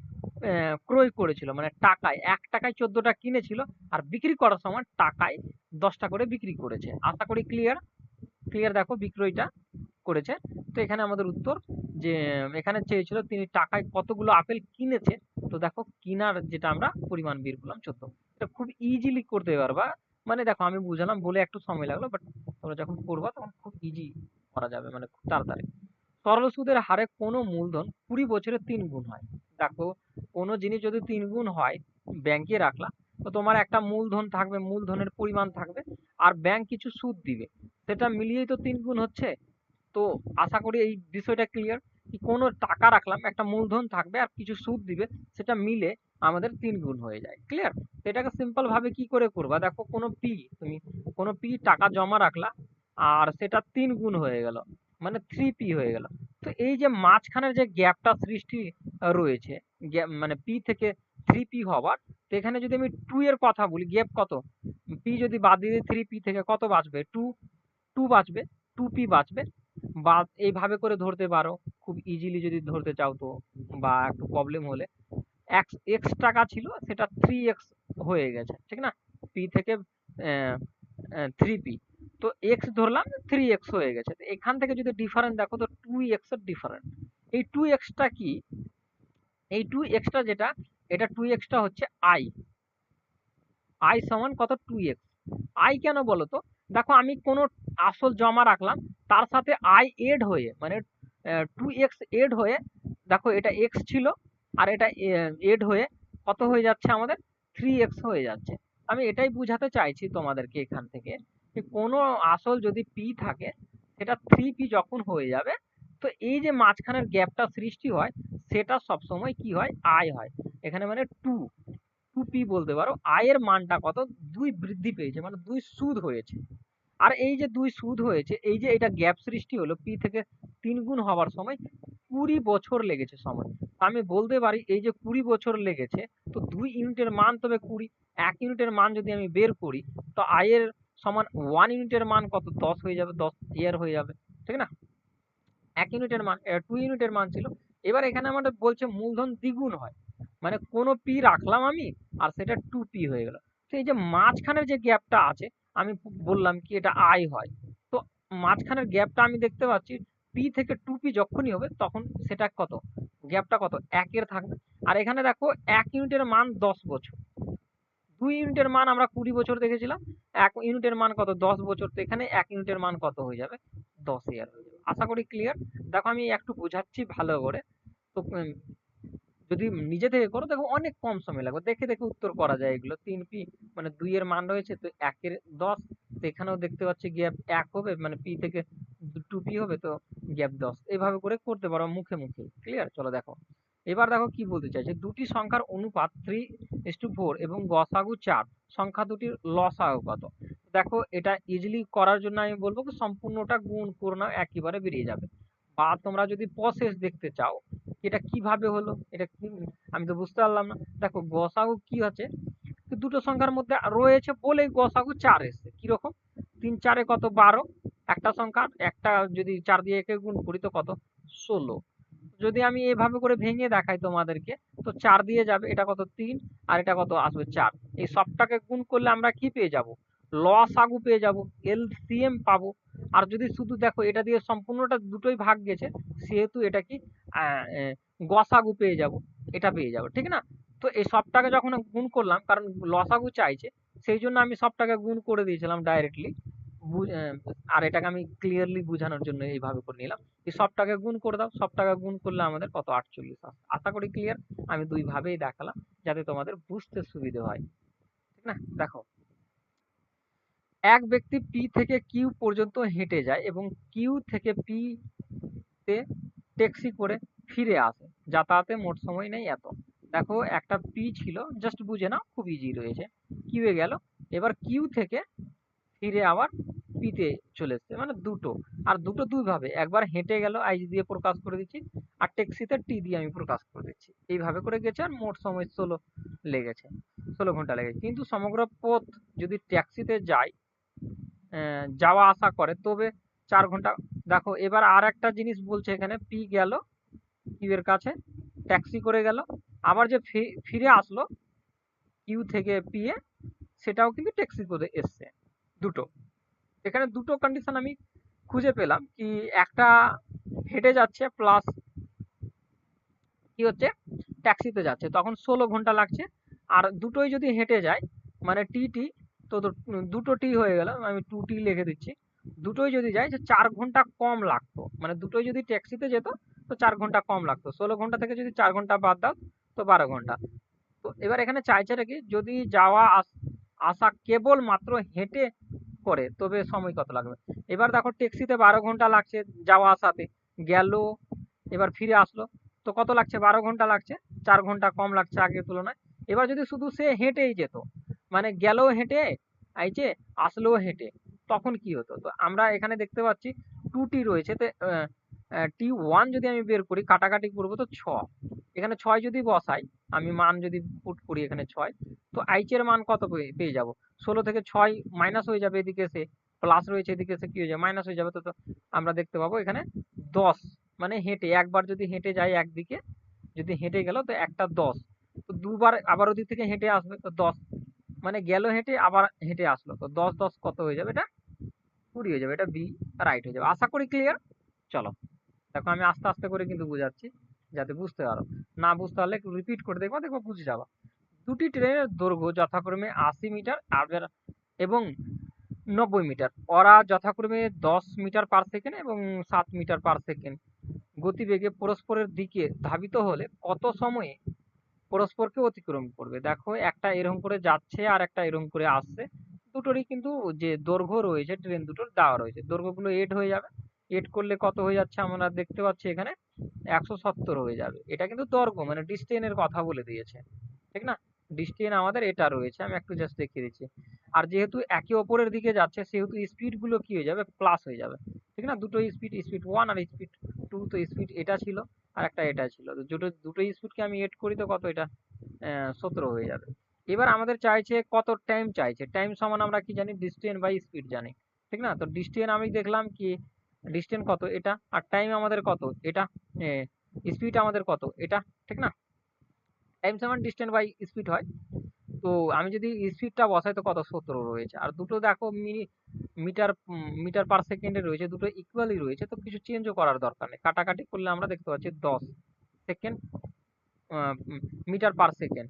ক্রয় করেছিল, মানে টাকায় 1 টাকায় 14টা কিনেছিল, আর বিক্রি করার সময় টাকায় 10টা করে বিক্রি করেছে। আশা করি ক্লিয়ার। ক্লিয়ার, দেখো বিক্রয়টা করেছে। তো এখানে আমাদের উত্তর, যে এখানে চেয়েছিল তিনি টাকায় কতগুলো আপেল কিনেছে, তো দেখো কিনার যেটা আমরা পরিমাণ বের করলাম 14। এটা খুব ইজিলি করতে পারবা, মানে দেখো আমি বুঝালাম বলে একটু সময় লাগলো, বাট তোমরা যখন করবা তখন খুব ইজি করা যাবে, মানে খুব তাড়াতাড়ি। সরল সুদের হারে কোনো মূলধন 20 বছরে 3 গুণ হয়। দেখো কোনো জিনিস যদি 3 গুণ হয়, ব্যাংকে রাখলা, তো তোমার একটা মূলধন থাকবে, মূলধনের পরিমাণ থাকবে, আর ব্যাংক কিছু সুদ দিবে, সেটা মিলিয়েই তো 3 গুণ হচ্ছে। তো আশা করি এই বিষয়টা ক্লিয়ার, কি কোনো টাকা রাখলাম, একটা মূলধন থাকবে আর কিছু সুদ দিবে, সেটা মিলে আমাদের 3 গুণ হয়ে যায়। ক্লিয়ার? তো এটাকে সিম্পল ভাবে কি করে করবা, দেখো তুমি কোনো পি টাকা জমা রাখলা, আর সেটা 3 গুণ হয়ে গেল, মানে 3p হয়ে গেল। তো এই যে মাঝখানের যে গ্যাপটা সৃষ্টি রয়েছে, মানে পি থেকে 3p হবার, তো এখানে যদি আমি 2 এর কথা বলি, গ্যাপ কত, পি যদি বাদ দিয়ে 3p থেকে কত বাঁচবে, 2, 2 বাঁচবে, 2p বাঁচবে। বা এইভাবে করে ধরতে পারো, খুব ইজিলি যদি ধরতে চাও তো, বা একটু প্রবলেম হলে, এক্স টাকা ছিল সেটা 3x হয়ে গেছে, ঠিক না? পি থেকে 3p, তো এক্স ধরলাম 3x হয়ে গেছে। তো এখান থেকে যদি ডিফারেন্স দেখো, তো 2x এর ডিফারেন্স। এই 2xটা কি, এই 2xটা যেটা, এটা 2xটা হচ্ছে আই, আই সমান কত, 2x। আই কেন বলো তো, দেখো আমি কোনো আসল জমা রাখলাম, তার সাথে আই এড হয়ে, মানে 2x এড হয়ে, দেখো এটা x ছিল, আর এটা এড হয়ে কত হয়ে যাচ্ছে আমাদের, 3x হয়ে যাচ্ছে। আমি এটাই বুঝাতে চাইছি তোমাদেরকে এখান থেকে, যে কোনো আসল যদি p থাকে, সেটা 3p যখন হয়ে যাবে, তো এই যে মাঝখানের গ্যাপটা সৃষ্টি হয়, সেটা সবসময় কি হয়, আই হয়। এখানে মানে 2p বলতে পারো। আয়ের মানটা কত, 2 বৃদ্ধি পেয়েছে, মানে 2 সুদ হয়েছে। আর এই যে 2 সুদ হয়েছে, এই যে এটা গ্যাপ সৃষ্টি হলো, পি থেকে 3 গুণ হওয়ার সময় 20 বছর লেগেছে সময়। আমি বলতে পারি এই যে 20 বছর লেগেছে, তো 2 ইউনিটের মান তবে 20, 1 ইউনিটের মান যদি আমি বের করি, তো আয়ের সমান 1 ইউনিটের মান কত, 10 হয়ে যাবে, 10 ইয়ার হয়ে যাবে, ঠিক না? 1 ইউনিটের মান, 2 ইউনিটের মান ছিল। এবার এখানে আমাদের বলছে মূলধন দ্বিগুণ হয়, মানে কোনো পি রাখলাম আমি, আর সেটা 2p হয়ে গেল। তো এই যে মাঝখানের যে গ্যাপটা আছে, আমি বললাম কি এটা আই হয়, তো মাঝখানের গ্যাপটা আমি দেখতে পাচ্ছি, পি থেকে 2p যখনই হবে, তখন সেটা কত, গ্যাপটা কত, 1 এর থাকবে। আর এখানে দেখো 1 ইউনিটের মান 10 বছর, 2 ইউনিটের মান আমরা 20 বছর দেখেছিলাম, 1 ইউনিটের মান কত, 10 বছর। তো এখানে 1 ইউনিটের মান কত হয়ে যাবে, 10 ইয়ার হয়ে যাবে। আশা করি ক্লিয়ার। দেখো আমি একটু বোঝাচ্ছি ভালো করে, তো যদি নিজে থেকে করো, দেখো অনেক কম সময় লাগবে, দেখে দেখে উত্তর করা যায় এগুলো। 3p মানে 2 এর মান রয়েছে, তো 1 এর 10, তো এখানেও দেখতে পাচ্ছি গ্যাপ 1 হবে, মানে p থেকে 2p হবে, তো গ্যাপ 10। এইভাবে করে করতে পারো মুখে মুখে। ক্লিয়ার? চলো দেখো, এবার দেখো কি বলতে চাইছে, দুটি সংখ্যার অনুপাত 3:4 এবং গসাগু 4, সংখ্যা দুটির লসাগু কত। দেখো এটা ইজিলি করার জন্য আমি বলবো কি সম্পূর্ণটা গুণ করে নাও, একেবারে বেরিয়ে যাবে। বা তোমরা যদি প্রসেস দেখতে চাও এটা কিভাবে হলো, এটা কি, আমি তো বুঝতে পারলাম না। দেখো গসাগু কি আছে, দুটো সংখ্যার মধ্যে রয়েছে বলেই গসাগু 4 এসছে। কিরকম, 3 4 কত, 12, একটা সংখ্যা, একটা যদি 4 দিয়ে একে গুণ করি তো কত, 16। যদি আমি এভাবে করে ভেঙে দেখাই তোমাদেরকে, তো 4 দিয়ে যাবে, এটা কত, 3, আর এটা কত আসবে, 4। এই সবটাকে গুণ করলে আমরা কি পেয়ে যাব, লসাগু পেয়ে যাব, এলসিএম পাবো। আর যদি শুধু দেখো এটা দিয়ে সম্পূর্ণটা দুটোই ভাগ গেছে, সেহেতু এটা কি, গসাগু পেয়ে যাব, এটা পেয়ে যাব, ঠিক না? তো এই সবটাকে যখন গুণ করলাম, কারণ লসাগু চাইছে, সেই জন্য আমি সবটাকে গুণ করে দিয়েছিলাম ডাইরেক্টলি। আর এটাকে আমি ক্লিয়ারলি বোঝানোর জন্য এইভাবে করে নিলাম, এই সবটাকে গুণ করে দাও, সবটাকে গুণ করলে আমাদের কত, 48 আসে। আশা করি ক্লিয়ার। আমি দুই ভাবেই দেখালাম যাতে তোমাদের বুঝতে সুবিধে হয়, ঠিক না? দেখো, এক ব্যক্তি পি থেকে কিউ পর্যন্ত হেঁটে যায় এবং কিউ থেকে পি তে ট্যাক্সি করে ফিরে আসে, যাতায়াতে মোট সময় নেই এত। দেখো একটা পি ছিল, জাস্ট বুঝে নাও, খুব ইজি রয়েছে। কিউ এ গেল, এবার কিউ থেকে ফিরে আবার পিতে চলে এসছে, মানে দুটো। আর দুটো দুই ভাবে, একবার হেঁটে গেল আই দিয়ে প্রকাশ করে দিচ্ছি, আর ট্যাক্সিতে টি দিয়ে আমি প্রকাশ করে দিচ্ছি। এইভাবে করে গেছে, আর মোট সময় 16 ঘন্টা লেগেছে। কিন্তু সমগ্র পথ যদি ট্যাক্সিতে যায়, যাওয়া আসা করে, তবে 4 ঘন্টা। দেখো এবার আর একটা জিনিস বলছে এখানে, পি গেল কিউ এর কাছে, ট্যাক্সি করে গেল, আবার যে ফিরে আসলো কিউ থেকে পি এ, সেটাও কিন্তু ট্যাক্সি করে এসছে। দুটো, এখানে দুটো কন্ডিশন আমি খুঁজে পেলাম, কি একটা হেঁটে যাচ্ছে প্লাস কি হচ্ছে ট্যাক্সিতে যাচ্ছে, তখন 16 ঘন্টা লাগছে। আর দুটোই যদি হেঁটে যায়, মানে টি টি, তো দুটো টি হয়ে গেল, আমি 2T লিখে দিচ্ছি। দুটোই যদি যায়, যে 4 ঘন্টা কম লাগতো, মানে দুটোই যদি ট্যাক্সিতে যেত তো 4 ঘন্টা কম লাগতো। 16 ঘন্টা থেকে যদি 4 ঘন্টা বাদ দাও তো 12 ঘন্টা। তো এবার এখানে চাইছে নাকি, যদি যাওয়া আসা কেবল মাত্র হেঁটে করে তবে সময় কত লাগবে। এবার দেখো ট্যাক্সিতে 12 ঘন্টা লাগছে যাওয়া আসাতে, গেল এবার ফিরে আসলো, তো কত লাগছে, 12 ঘন্টা লাগছে, 4 ঘন্টা কম লাগছে আগের তুলনায়। এবার যদি শুধু সে হেঁটেই যেত, মানে গেলেও হেঁটে আইছে, আসলেও হেঁটে, তখন কি হতো। তো আমরা এখানে দেখতে পাচ্ছি 2T রয়েছে, তো T1 যদি আমি বের করি, কাটাকাটি করবো তো 6, এখানে 6 যদি বসাই, আমি মান যদি পুট করি এখানে 6, তো আইচ এর মান কত পেয়ে যাব, 16 থেকে 6 মাইনাস হয়ে যাবে, এদিকে সে প্লাস রয়েছে, এদিকে সে কি হয়ে যাবে, মাইনাস হয়ে যাবে। তো আমরা দেখতে পাবো এখানে 10, মানে হেঁটে একবার যদি হেঁটে যায় একদিকে, যদি হেঁটে গেল তো একটা 10, তো দুবার আবার ওদিক থেকে হেঁটে আসবে তো 10, মানে গেল হেঁটে আবার হেঁটে আসলো, তো 10 10 কত হয়ে যাবে, এটা 20 হয়ে যাবে। এটা বি রাইট হয়ে যাবে। আশা করি ক্লিয়ার। চলো দেখো আমি আস্তে আস্তে করে কিন্তু বুঝাচ্ছি, যাতে বুঝতে পারো। না বুঝতে পারলে একটু রিপিট করে দেখবো, দেখবো বুঝে যাবা। দুটি ট্রেনের দৈর্ঘ্য যথাক্রমে 80 মিটার এবং 90 মিটার। ওরা যথাক্রমে 10 মিটার/সেকেন্ড এবং 7 মিটার/সেকেন্ড গতিবেগে পরস্পরের দিকে ধাবিত হলে কত সময়ে পরস্পরকে অতিক্রম করবে। দেখো একটা এরকম করে যাচ্ছে আর একটা এরকম করে আসছে, দুটোরই কিন্তু যে দৈর্ঘ্য রয়েছে ট্রেন দুটোর দেওয়া রয়েছে, দৈর্ঘ্যগুলো এড হয়ে যাবে। এড করলে কত হয়ে যাচ্ছে আমরা দেখতে পাচ্ছি এখানে 170 হয়ে যাবে। এটা কিন্তু দৈর্ঘ্য, মানে ডিস্টেন্সের কথা বলে দিয়েছে, ঠিক না। ডিস্টেন্স আমাদের এটা রয়েছে, আমি একটু জাস্ট দেখিয়ে দিচ্ছি। আর যেহেতু একে অপরের দিকে যাচ্ছে, সেহেতু স্পিড গুলো কি হয়ে যাবে, প্লাস হয়ে যাবে, ঠিক না। দুটো স্পিড, স্পিড 1 আর স্পিড 2, তো স্পিড এটা ছিল আর একটা এটা ছিল, তো দুটো স্পিডকে আমি এড করি তো কত, এটা 17 হয়ে যাবে। এবার আমাদের চাইছে কত টাইম চাইছে, টাইম সমান আমরা কি জানি, ডিস্টেন্স বাই স্পিড জানি, ঠিক না। তো ডিস্টেন্স আমি দেখলাম কি, ডিস্টেন্স কত এটা, আর টাইম আমাদের কত এটা, স্পিড আমাদের কত এটা, ঠিক না। টাইম সমান ডিস্টেন্স বাই স্পিড হয়। তো আমি যদি স্পিডটা বসাই তো কত, 17 রয়েছে। আর দুটো দেখো মিটার মিটার/সেকেন্ডে রয়েছে, দুটো ইকুয়ালি রয়েছে, তো কিছু চেঞ্জও করার দরকার নেই। কাটাকাটি করলে আমরা দেখতে পাচ্ছি 10 সেকেন্ড মিটার/সেকেন্ড।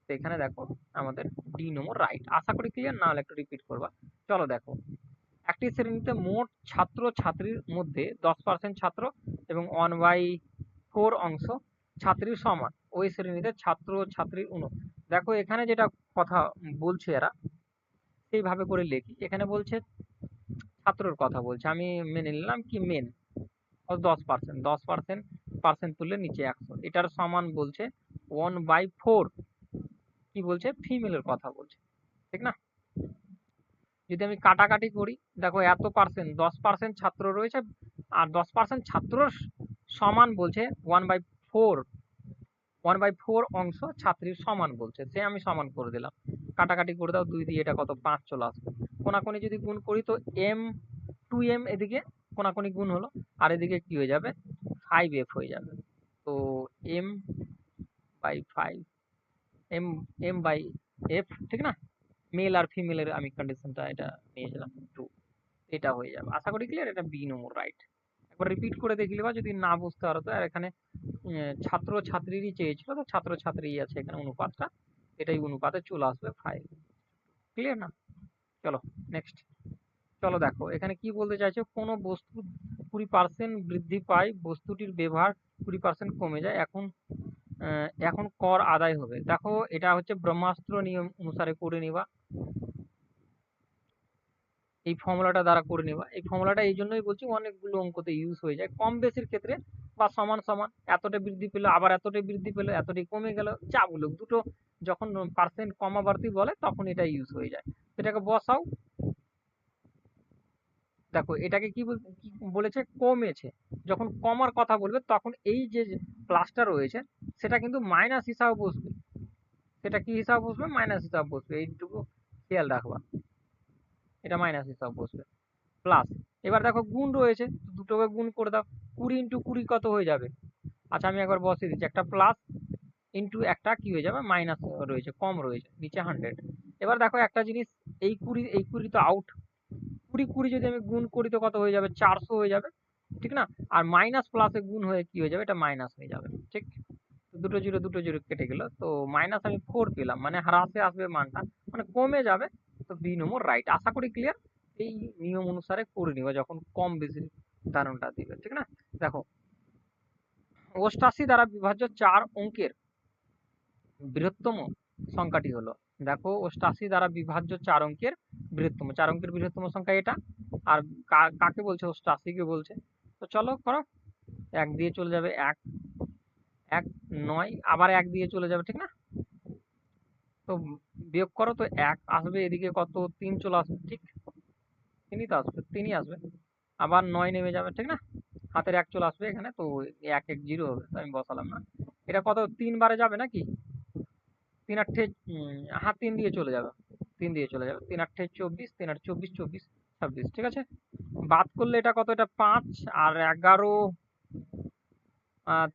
তো এখানে দেখো আমাদের ডি নম্বর রাইট। আশা করি ক্লিয়ার, না হলে একটু রিপিট করবা। চলো দেখো, একটি শ্রেণীতে মোট ছাত্র ছাত্রীর মধ্যে 10% ছাত্র এবং 1/4 অংশ ছাত্রীর সমান, ওই শ্রেণীতে ছাত্র ছাত্রীর দেখো এখানে যেটা কথা বলছে এরা, সেইভাবে করে লিখি। এখানে বলছে ছাত্রর কথা বলছে, আমি মেনে নিলাম কি মেন 10%, 10% পার্সেন্ট তুললে নিচে 100, এটার সমান বলছে 1/4, কি বলছে, ফিমেলের কথা বলছে, ঠিক না। যদি আমি কাটাকাটি করি, দেখো এত পার্সেন্ট, 10% ছাত্র রয়েছে, আর 10% ছাত্র সমান বলছে 1/4 অংশ ছাত্রীর সমান বলছে, সে আমি সমান করে দিলাম। কাটাকাটি করে দাও, 2 দিয়ে এটা কত, 5 চলে আসবে। কোনাকুনি যদি গুণ করি তো m 2m, এদিকে কোনাকুনি গুণ হলো, আর এদিকে কি হয়ে যাবে, 5f হয়ে যাবে। তো m/5, m/f, ঠিক না। মেল আর ফিমেলের আমি কন্ডিশনটা এটা নিয়েছিলাম 2, এটা হয়ে যাবে। আশা করি ক্লিয়ার, এটা বি নম্বর রাইট। একবার রিপিট করে দেখলে বা যদি না বুঝতে পারো তো, আর এখানে ছাত্র ছাত্রীরই চেয়েছিল, তো ছাত্র ছাত্রী আছে এখানে অনুপাতটা, এটাই অনুপাতে চলে আসবে 5। ক্লিয়ার না। চলো নেক্সট। চলো দেখো এখানে কি বলতে চাইছে, কোনো বস্তু 20% বৃদ্ধি পায়, বস্তুটির ব্যবহার 20% কমে যায়, এখন কর আদায় হবে। দেখো এটা হচ্ছে ব্রহ্মাস্ত্র নিয়ম অনুসারে করে নিবা। এই ফর্মুলাটা দ্বারা করে নেবা। এই ফর্মুলাটা এই জন্যই বলছি, অনেকগুলো অঙ্কতে ইউজ হয়ে যায় কম বেশির ক্ষেত্রে, বা সমান সমান, এতটা বৃদ্ধি পেলো আবার এতটাই বৃদ্ধি পেলো, এতটাই কমে গেল, যা বলুক দুটো যখন পার্সেন্ট কমা বাড়তি বলে তখন এটা ইউজ হয়ে যায়। এটাকে বসাও। দেখো এটাকে কি বলেছে, কমেছে। যখন কমার কথা বলবে তখন এই যে প্লাসটা রয়েছে সেটা কিন্তু মাইনাস হিসাবে বসবে। সেটা কি হিসাব বসবে, মাইনাস হিসাব বসবে, এইটুকু খেয়াল রাখবা। এটা মাইনাস হিসাব বসবে। প্লাস, এবার দেখো গুণ রয়েছে, দুটোকে গুণ করে দাও। 20 × 20 কত হয়ে যাবে? আচ্ছা আমি একবার বসিয়ে দিচ্ছি, একটা প্লাস ইন্টু একটা কি হয়ে যাবে, মাইনাস রয়েছে, কম রয়েছে, নিচে 100। এবার দেখো একটা জিনিস, এই কুড়ি তো আউট। 20 × 20 যদি আমি গুণ করি তো কত হয়ে যাবে, 400 হয়ে যাবে, ঠিক না? আর মাইনাস প্লাসে গুণ হয়ে কি হয়ে যাবে, এটা মাইনাস হয়ে যাবে, ঠিক? দুটো জিরো কেটে গেল, তো মাইনাস আমি 4 পেলাম, মানে হ্রাসে আসবে মানটা, মানে কমে যাবে। তো বি নম্বর রাইট। আশা করি ক্লিয়ার। এই নিয়ম অনুসারে করে নিবা যখন কম বেশি ধারণটা দিবে, ঠিক না? দেখো 88 দ্বারা বিভাজ্য 4 অঙ্কের বৃহত্তম সংখ্যাটি হলো। দেখো 88 দ্বারা বিভাজ্য 4 অঙ্কের বৃহত্তম, 4 অঙ্কের বৃহত্তম সংখ্যা এটা। আর কাকে বলছে, 88 কে বলছে। তো চলো করো। 1 দিয়ে চলে যাবে, 1 1 9, আবার 1 দিয়ে চলে যাবে, ঠিক না? তো বিয়োগ করো, তো 1 আসবে, এদিকে কত 3 চলে আসবে, ঠিক? 3ই তো আসবে, 3ই আসবে। আবার 9 নেমে যাবে, ঠিক না? হাতের 1 চলে আসবে এখানে, তো 1 1 0 হবে, তো আমি বসালাম না। এটা কত 3 বারে যাবে নাকি? 3 8 হ্যাঁ 3 দিয়ে চলে যাবে, 3 দিয়ে চলে যাবে। 3 8 24, 3 8 24 24 26, ঠিক আছে? বাদ করলে এটা কত, এটা 5, আর 11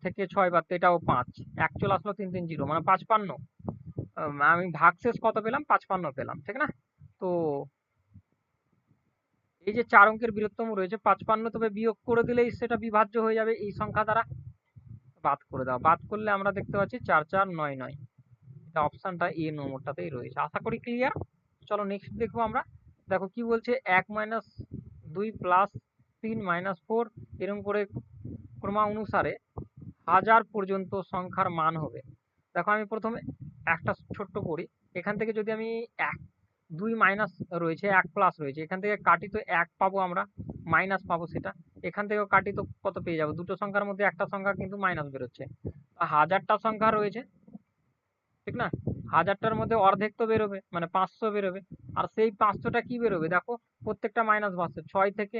থেকে 6 বাদ তো এটাও 5, 1 চলে আসলো, 3 3 0, মানে 55। আমি ভাগশেষ কত পেলাম, 55 পেলাম, ঠিক না? তো এই যে 4 অঙ্কের বৃহত্তম রয়েছে 55, তবে বিয়োগ করে দিলেই সেটা বিভাজ্য হয়ে যাবে এই সংখ্যা দ্বারা। বাদ করে দাও, বাদ করলে আমরা দেখতে পাচ্ছি 4 4 9 9। এটা অপশনটা এ নম্বরটাতেই রয়েছে। আশা করি ক্লিয়ার। চলো নেক্সট দেখবো আমরা। দেখো কি বলছে, 1 - 2 প্লাস 3 - 4, এরকম করে ক্রমানুসারে 1000 পর্যন্ত সংখ্যার মান হবে। দেখো আমি প্রথমে একটা ছোট্ট করি। এখান থেকে যদি আমি 1 2 মাইনাস রয়েছে, 1 প্লাস রয়েছে, এখান থেকে কাটি তো 1 পাবো আমরা, মাইনাস পাবো সেটা। এখান থেকেও কাটি তো কত পেয়ে যাবো, দুটো সংখ্যার মধ্যে একটা সংখ্যা কিন্তু মাইনাস বেরোচ্ছে। 1000টা সংখ্যা রয়েছে, ঠিক না? 1000টার মধ্যে অর্ধেক তো বেরোবে, মানে 500 বেরোবে। আর সেই 500টা কি বেরোবে, দেখো প্রত্যেকটা মাইনাস বাড়ছে, 6 থেকে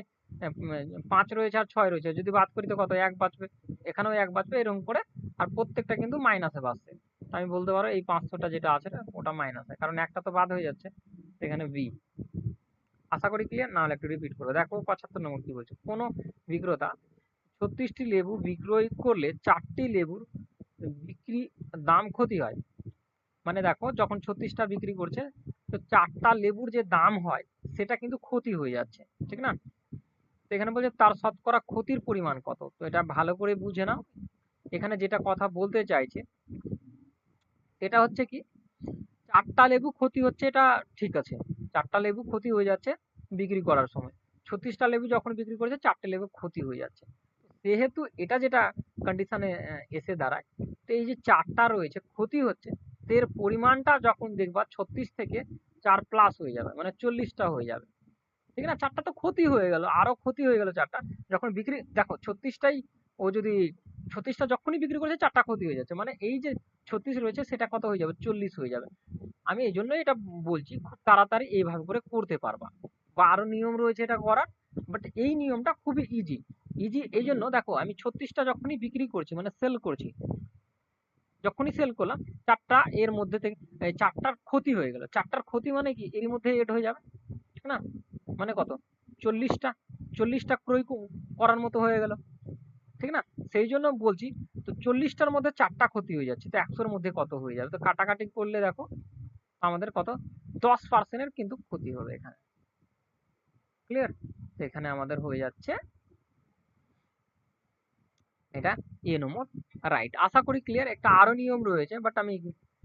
5 রয়েছে আর 6 রয়েছে, যদি বাদ করি তো কত, 1 বাঁচবে, এখানেও 1 বাঁচবে, এরকম করে। আর প্রত্যেকটা কিন্তু মাইনাসে বাড়ছে। আমি বলতে পারো এই 500টা যেটা আছে ওটা মাইনাসে, কারণ একটা তো বাদ হয়ে যাচ্ছে, এখানে বি। আশা করি ক্লিয়ার। না হলে একটু রিপিট করো। দেখো 75 নম্বর কি বলছে, কোন বিক্রেতা 36টি লেবু বিক্রয় করলে 4টি লেবুর বিক্রি দাম ক্ষতি হয়। মানে দেখো যখন 36টা বিক্রি করছে, তো 4টা লেবুর যে দাম হয় সেটা কিন্তু ক্ষতি হয়ে যাচ্ছে, ঠিক না? তো এখানে বলছে তার শতকরা ক্ষতির পরিমাণ কত। তো এটা ভালো করে বুঝে নাও। এখানে যেটা কথা বলতে চাইছে এটা হচ্ছে কি, 4টা লেবু ক্ষতি হচ্ছে, এটা ঠিক আছে, 4টা লেবু ক্ষতি হয়ে যাচ্ছে বিক্রি করার সময়। 36টা লেবু যখন বিক্রি করেছে 4টে লেবু ক্ষতি হয়ে যাচ্ছে। সেহেতু এটা যেটা কন্ডিশনে এসে দাঁড়ায়, তো এই যে 4টা রয়েছে ক্ষতি হচ্ছে, এর পরিমাণটা যখন দেখবা 36 থেকে 4 প্লাস হয়ে যাবে, মানে 40টা হয়ে যাবে, ঠিক না? 4টা তো ক্ষতি হয়ে গেল, আরো ক্ষতি হয়ে গেল 4টা যখন বিক্রি। দেখো 36টাই, ও যদি 36টা যখনই বিক্রি করেছে 4টা ক্ষতি হয়ে যাচ্ছে, মানে এই যে 36 রয়েছে সেটা কত হয়ে যাবে, 40 হয়ে যাবে। আমি এই জন্যই এটা বলছি, খুব তাড়াতাড়ি এইভাবে করে করতে পারবা। বা আরো নিয়ম রয়েছে এটা করার, বাট এই নিয়মটা খুবই ইজি। ইজি এই জন্য, দেখো আমি 36টা যখনই বিক্রি করছি, মানে সেল করছি, যখনই সেল করলাম 4টা এর মধ্যে থেকে 4টার ক্ষতি হয়ে গেল। 4টার ক্ষতি মানে কি, এর মধ্যে এড হয়ে যাবে, ঠিক না? মানে কত, 40টা, 40টা ক্রয় করার মতো হয়ে গেল, ঠিক না? সেই জন্য বলছি, তো 40টার মধ্যে 4টা ক্ষতি হয়ে যাচ্ছে, তো 100-র মধ্যে কত হয়ে যাবে, তো কাটাকাটি করলে দেখো আমাদের কত, 10%-এর কিন্তু ক্ষতি হবে এখানে। ক্লিয়ার? তো এখানে আমাদের হয়ে যাচ্ছে এটা এ নম্বর রাইট। আশা করি ক্লিয়ার। একটা আরো নিয়ম রয়েছে, বাট আমি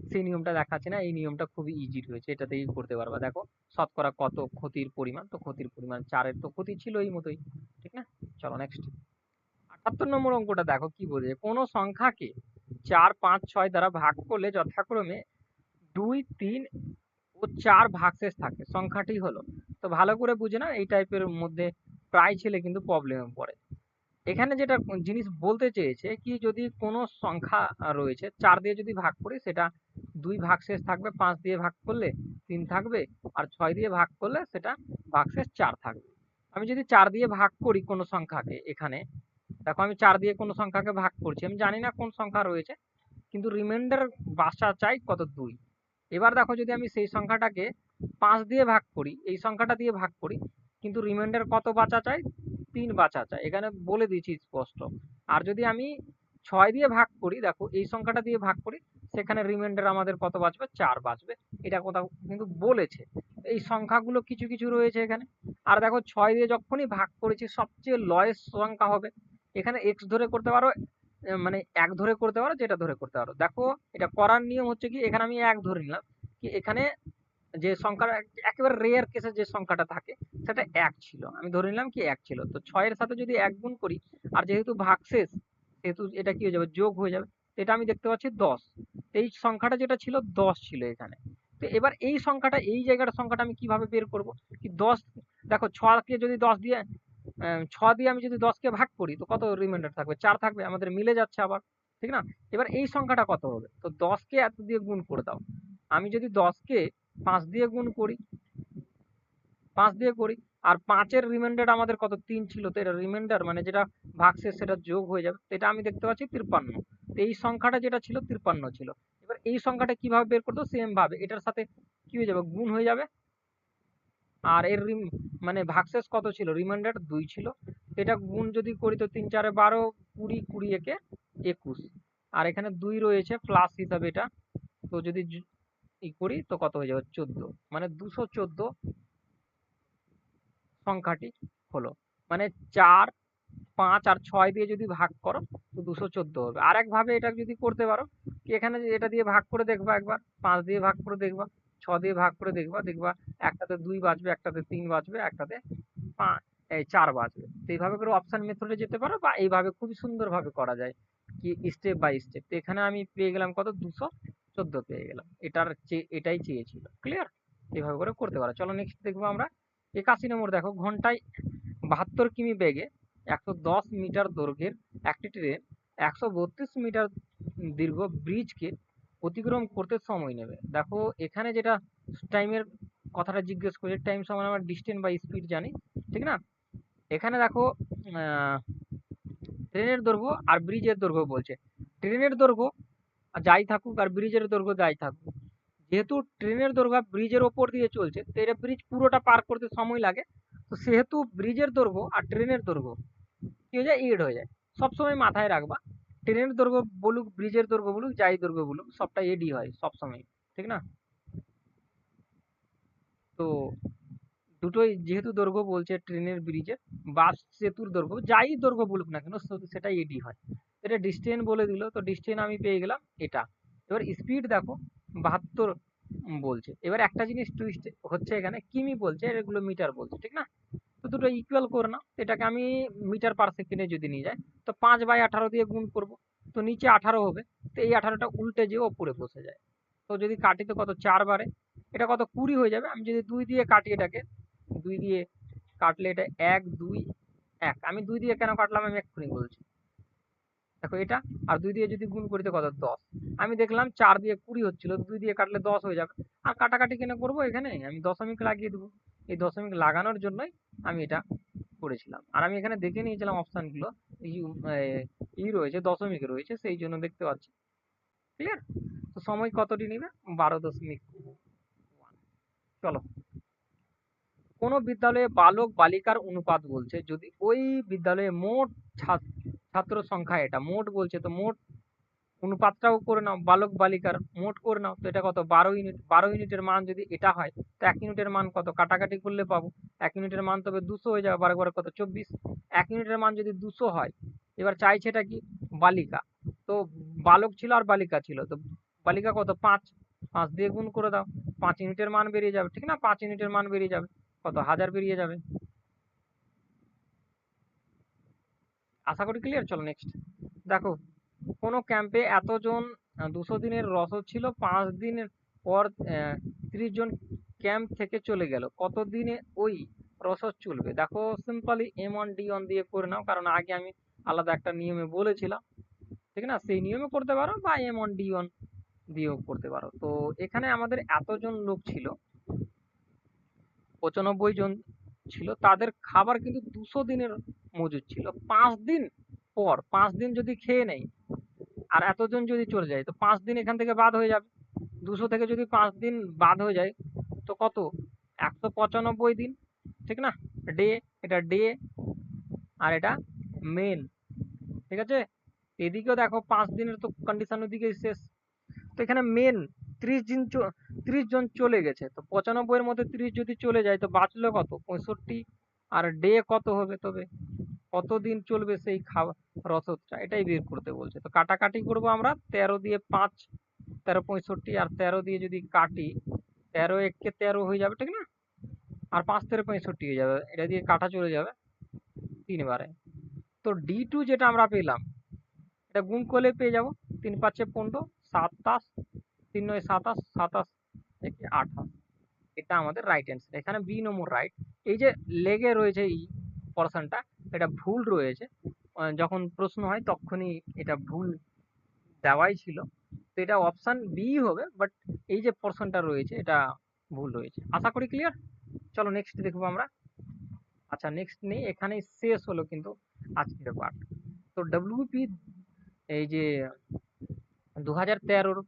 সেই নিয়মটা দেখাচ্ছি না, এই নিয়মটা খুবই ইজি রয়েছে, এটাতেই করতে পারবা। দেখো শতকরা কত ক্ষতির পরিমাণ, তো ক্ষতির পরিমাণ 4-এর তো ক্ষতি ছিল এই মতোই, ঠিক না? চলো নেক্সট। 78 নম্বর অঙ্কটা দেখো কি বলছে, কোন সংখ্যাকে 4 5 6 দ্বারা ভাগ করলে যথাক্রমে 2 3 ও 4 ভাগশেষ থাকে, সংখ্যাটি হলো। তো তো ভালো করে বুঝে না, এই টাইপের মধ্যে প্রায় ছেলে কিন্তু প্রবলেমে পড়ে। এখানে যেটা জিনিস বলতে চেয়েছে কি, যদি কোনো সংখ্যা রয়েছে 4 দিয়ে যদি ভাগ করি সেটা 2 ভাগশেষ থাকবে, 5 দিয়ে ভাগ করলে 3 থাকবে, আর 6 দিয়ে ভাগ করলে সেটা ভাগশেষ 4 থাকবে। আমি যদি 4 দিয়ে ভাগ করি কোনো সংখ্যাকে, এখানে দেখো আমি 4 দিয়ে কোনো সংখ্যাকে ভাগ করছি, আমি জানি না কোন সংখ্যা রয়েছে, কিন্তু রিমাইন্ডার বাঁচা চাই কত, 2। এবার দেখো যদি আমি সেই সংখ্যাটাকে 5 দিয়ে ভাগ করি, এই সংখ্যাটা দিয়ে ভাগ করি, কিন্তু রিমাইন্ডার কত বাঁচা চাই, 3 বাঁচা চাই, এখানে বলে দিয়েছি স্পষ্ট। আর যদি আমি 6 দিয়ে ভাগ করি, দেখো এই সংখ্যাটা দিয়ে ভাগ করি, সেখানে রিমাইন্ডার আমাদের কত বাঁচবে, 4 বাঁচবে। এটা কোথাও কিন্তু বলেছে। এই সংখ্যাগুলো কিছু কিছু রয়েছে এখানে। আর দেখো 6 দিয়ে যখনই ভাগ করেছি, সবচেয়ে লয়েস্ট সংখ্যা হবে, এখানে এক্স ধরে করতে পারো, মানে 1 ধরে করতে পারো, যেটা ধরে করতে পারো। দেখো এটা করার নিয়ম হচ্ছে কি, এখানে আমি 1 ধরে নিলাম, কি এখানে যে সংখ্যাটা একেবারে রেয়ার কেসে যে সংখ্যাটা থাকে সেটা 1 ছিল, আমি ধরে নিলাম কি 1 ছিল। তো 6 এর সাথে যদি 1 গুণ করি, আর যেহেতু ভাগশেষ, সেহেতু এটা কি হয়ে যাবে, যোগ হয়ে যাবে। এটা আমি দেখতে পাচ্ছি 10। এই সংখ্যাটা যেটা ছিল 10 ছিল এখানে। তো এবার এই সংখ্যাটা, এই জায়গার সংখ্যাটা আমি কিভাবে বের করব, কি 10, দেখো 6 কে যদি 10 দিয়ে 6 দিয়ে আমি যদি 10 কে ভাগ করি, তো কত রিমাইন্ডার থাকবে, 4 থাকবে, আমাদের মিলে যাচ্ছে আবার, ঠিক না? এবার এই সংখ্যাটা কত হবে, তো 10 কে এত দিয়ে গুণ করে দাও। আমি যদি 10 কে 5 দিয়ে গুণ করি, 5 দিয়ে করি, আর 5 এর রিমাইন্ডার আমাদের কত, 3 ছিল, তো এটা রিমাইন্ডার মানে যেটা ভাগশেষ সেটা যোগ হয়ে যাবে। তো এটা আমি দেখতে পাচ্ছি 53। তো এই সংখ্যাটা যেটা ছিল 53 ছিল। এবার এই সংখ্যাটা কিভাবে বের করতে, সেম ভাবে এটার সাথে কি হয়ে যাবে, গুণ হয়ে যাবে। আর এর মানে ভাগশেষ কত ছিল, রিমাইন্ডার 2 ছিল। এটা গুণ যদি করি, তো 3 4 12, 20, 20 একে 21, আর এখানে 2 রয়েছে প্লাস হিসাবে এটা। তো যদি ই করি তো কত হয়ে যাবে, 14, মানে 214 সংখ্যাটি হলো। মানে 4, 5 আর 6 দিয়ে যদি ভাগ করো, তো 214 হবে। আর এক ভাবে এটা যদি করতে পারো, কি এখানে যে এটা দিয়ে ভাগ করে দেখবা একবার, 5 দিয়ে ভাগ করে দেখবা, 6 দিয়ে ভাগ করে দেখবা, দেখবা একটাতে 2 বাঁচবে, একটাতে 3 বাঁচবে, একটাতে 4 বাঁচবে। তো এইভাবে করে অপশন মেথডে যেতে পারো, বা এইভাবে খুবই সুন্দর ভাবে করা যায়, কি স্টেপ বাই স্টেপ। তো এখানে আমি পেয়ে গেলাম কত, 214 পেয়ে গেলাম। এটাই চেয়েছিল। ক্লিয়ার? এইভাবে করে করতে পারো। চলো নেক্সট দেখবো আমরা 81 নম্বর। দেখো ঘন্টায় 72 কিমি বেগে 110 মিটার দৈর্ঘ্যের একটি ট্রেন 132 মিটার দীর্ঘ ব্রিজকে অতিক্রম করতে সময় নেবে। দেখো এখানে যেটা টাইমের কথাটা জিজ্ঞেস করছে, টাইম সমান আমরা ডিস্টেন্স বা স্পিড জানি, ঠিক না? এখানে দেখো ট্রেনের দৈর্ঘ্য আর ব্রিজের দৈর্ঘ্য বলছে। ট্রেনের দৈর্ঘ্য যাই থাকুক আর ব্রিজের দৈর্ঘ্য যাই থাকুক, যেহেতু ট্রেনের দৈর্ঘ্য ব্রিজের ওপর দিয়ে চলছে, তো এটা ব্রিজ পুরোটা পার করতে সময় লাগে। তো সেহেতু ব্রিজের দৈর্ঘ্য আর ট্রেনের দৈর্ঘ্য কি হয়ে যায়, এড হয়ে যায়। সবসময় মাথায় রাখবা, ট্রেনের দৈর্ঘ্য বলুক, ব্রিজের দৈর্ঘ্য বলুক, যাই দৈর্ঘ্য বলুক, সবটা এডই হয় সবসময়, ঠিক না? তো দুটোই যেহেতু দৈর্ঘ্য বলছে, ট্রেনের, ব্রিজের, বাস, সেতুর দৈর্ঘ্য, যাই দৈর্ঘ্য বলুক না কেন, সেটা এডি হয়। এটা ডিস্টেন্স বলে দিল, তো ডিস্টেন্স আমি পেয়ে গেলাম এটা। এবার স্পিড দেখো 72 বলছে। এবার একটা জিনিস টুইস্ট হচ্ছে, এখানে কিমি বলছে, আর এগুলো মিটার বলছে, ঠিক না? তো দুটো ইকুয়াল করে নাও। এটাকে আমি মিটার পার সেকেন্ডে যদি নিয়ে যাই, তো 5/18 দিয়ে গুণ করব, তো নিচে 18 হবে। তো এই 18টা উল্টে যেয়ে ওপরে বসে যায়। তো যদি কাটি তো কত, 4 বারে এটা কত, 20 হয়ে যাবে। আমি যদি 2 দিয়ে কাটি এটাকে, 2 দিয়ে কাটলে এটা 1 2 1। আমি 2 দিয়ে কেন কাটলাম আমি এক্ষুনি বলছি। দেখো এটা, আর 2 দিয়ে যদি গুণ করি তো কত, 10। আমি দেখলাম 4 দিয়ে 20 হচ্ছিল, 2 দিয়ে কাটলে 10 হয়ে যাবে। আর কাটাকাটি কেন করবো, এখানে আমি দশমিক লাগিয়ে দেবো। এই দশমিক লাগানোর জন্যই আমি এটা করেছিলাম। আর আমি এখানে দেখে নিয়েছিলাম অপশনগুলো, ই রয়েছে, দশমিক রয়েছে, সেই জন্য দেখতে পাচ্ছি। ক্লিয়ার? তো সময় কতটি নেবে, 12.1। চলো, কোন বিদ্যালয়ে বালক বালিকার অনুপাত বলছে, যদি ওই বিদ্যালয়ে মোট ছাত্র সংখ্যা, এটা মোট বলছে, তো মোট অনুপাতটাও করে নাও, বালক বালিকার মোট করে নাও। তো এটা কত, 12 ইউনিট। 12 ইউনিটের মান যদি এটা হয়, তো 1 ইউনিটের মান কত, কাটাকাটি করলে পাবো। 1 ইউনিটের মান তবে 200 হয়ে যাবে, 12 কত, 24। 1 ইউনিটের মান যদি 200 হয়, এবার চাইছে এটা কি, বালিকা। তো বালক ছিল আর বালিকা ছিল, তো বালিকা কত, 5। 5 দিয়ে গুণ করে দাও, 5 ইউনিটের মান বেরিয়ে যাবে, ঠিক না? 5 ইউনিটের মান বেরিয়ে যাবে কত, 1000 বেরিয়ে যাবে। আশা করি ক্লিয়ার। চলো নেক্সট দেখো, কোনো ক্যাম্পে এতজন 200 দিনের রসদ ছিল, 5 দিনের পর 30 জন ক্যাম্প থেকে চলে গেল, কতদিনে ওই প্রসেস চলবে? দেখো সিম্পলি M1D1 দিয়ে করে নাও, কারণ আগে আমি আলাদা একটা নিয়মে বলেছিলাম, ঠিক না? সেই নিয়মে করতে পারো বা M1D1 দিয়েও করতে পারো। তো এখানে আমাদের এতজন লোক ছিল, 95 জন ছিল, তাদের খাবার কিন্তু 200 দিনের মজুদ ছিল। 5 দিন পর, 5 দিন যদি খেয়ে নেই আর এতজন যদি চলে যায়, তো 5 দিন এখান থেকে বাদ হয়ে যাবে। 200 থেকে যদি 5 দিন বাদ হয়ে যায়, তো কত? 195 দিন, ঠিক না? ডে, এটা ডে আর এটা মেন, ঠিক আছে? এদিকেও দেখো 5 দিনের তো কন্ডিশন ওদিকে শেষ। তো এখানে মেন 30 দিন 30 জন চলে গেছে, তো 95 এর মধ্যে 30 যদি চলে যায়, তো বাঁচলো কত? 65। আর ডে কত হবে তবে? কতদিন চলবে সেই খাওয়া রসদটা, এটাই বের করতে বলছে। তো কাটাকাটি করবো আমরা, 13 দিয়ে 5, 13 65, আর 13 দিয়ে যদি কাটি, 13 একে 13 হয়ে যাবে, ঠিক না? আর 5 13 65 হয়ে যাবে, এটা দিয়ে কাটা চলে যাবে 3 বারে। তো D2 যেটা আমরা পেলাম, এটা গুণ করলে পেয়ে যাবো 3 5 15, 27, 3 9 27, 27 থেকে 28। এটা আমাদের রাইট অ্যান্সার, এখানে বি নম্বর রাইট। এই যে লেগে রয়েছে এই পোর্শনটা, এটা ভুল রয়েছে। যখন প্রশ্ন হয় তখনই এটা ভুল দেওয়াই ছিল, তো এটা অপশন বি হবে, বাট এই যে পোর্শনটা রয়েছে এটা ভুল রয়েছে। আশা করি ক্লিয়ার। চলো নেক্সট দেখবো আমরা। আচ্ছা নেক্সট নেই, এখানেই শেষ হলো কিন্তু আজকের পার্ট। তো ডব্লিউপি এই যে 2013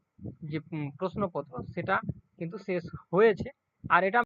যে প্রশ্নপত্র, সেটা কিন্তু শেষ হয়েছে। আর এটা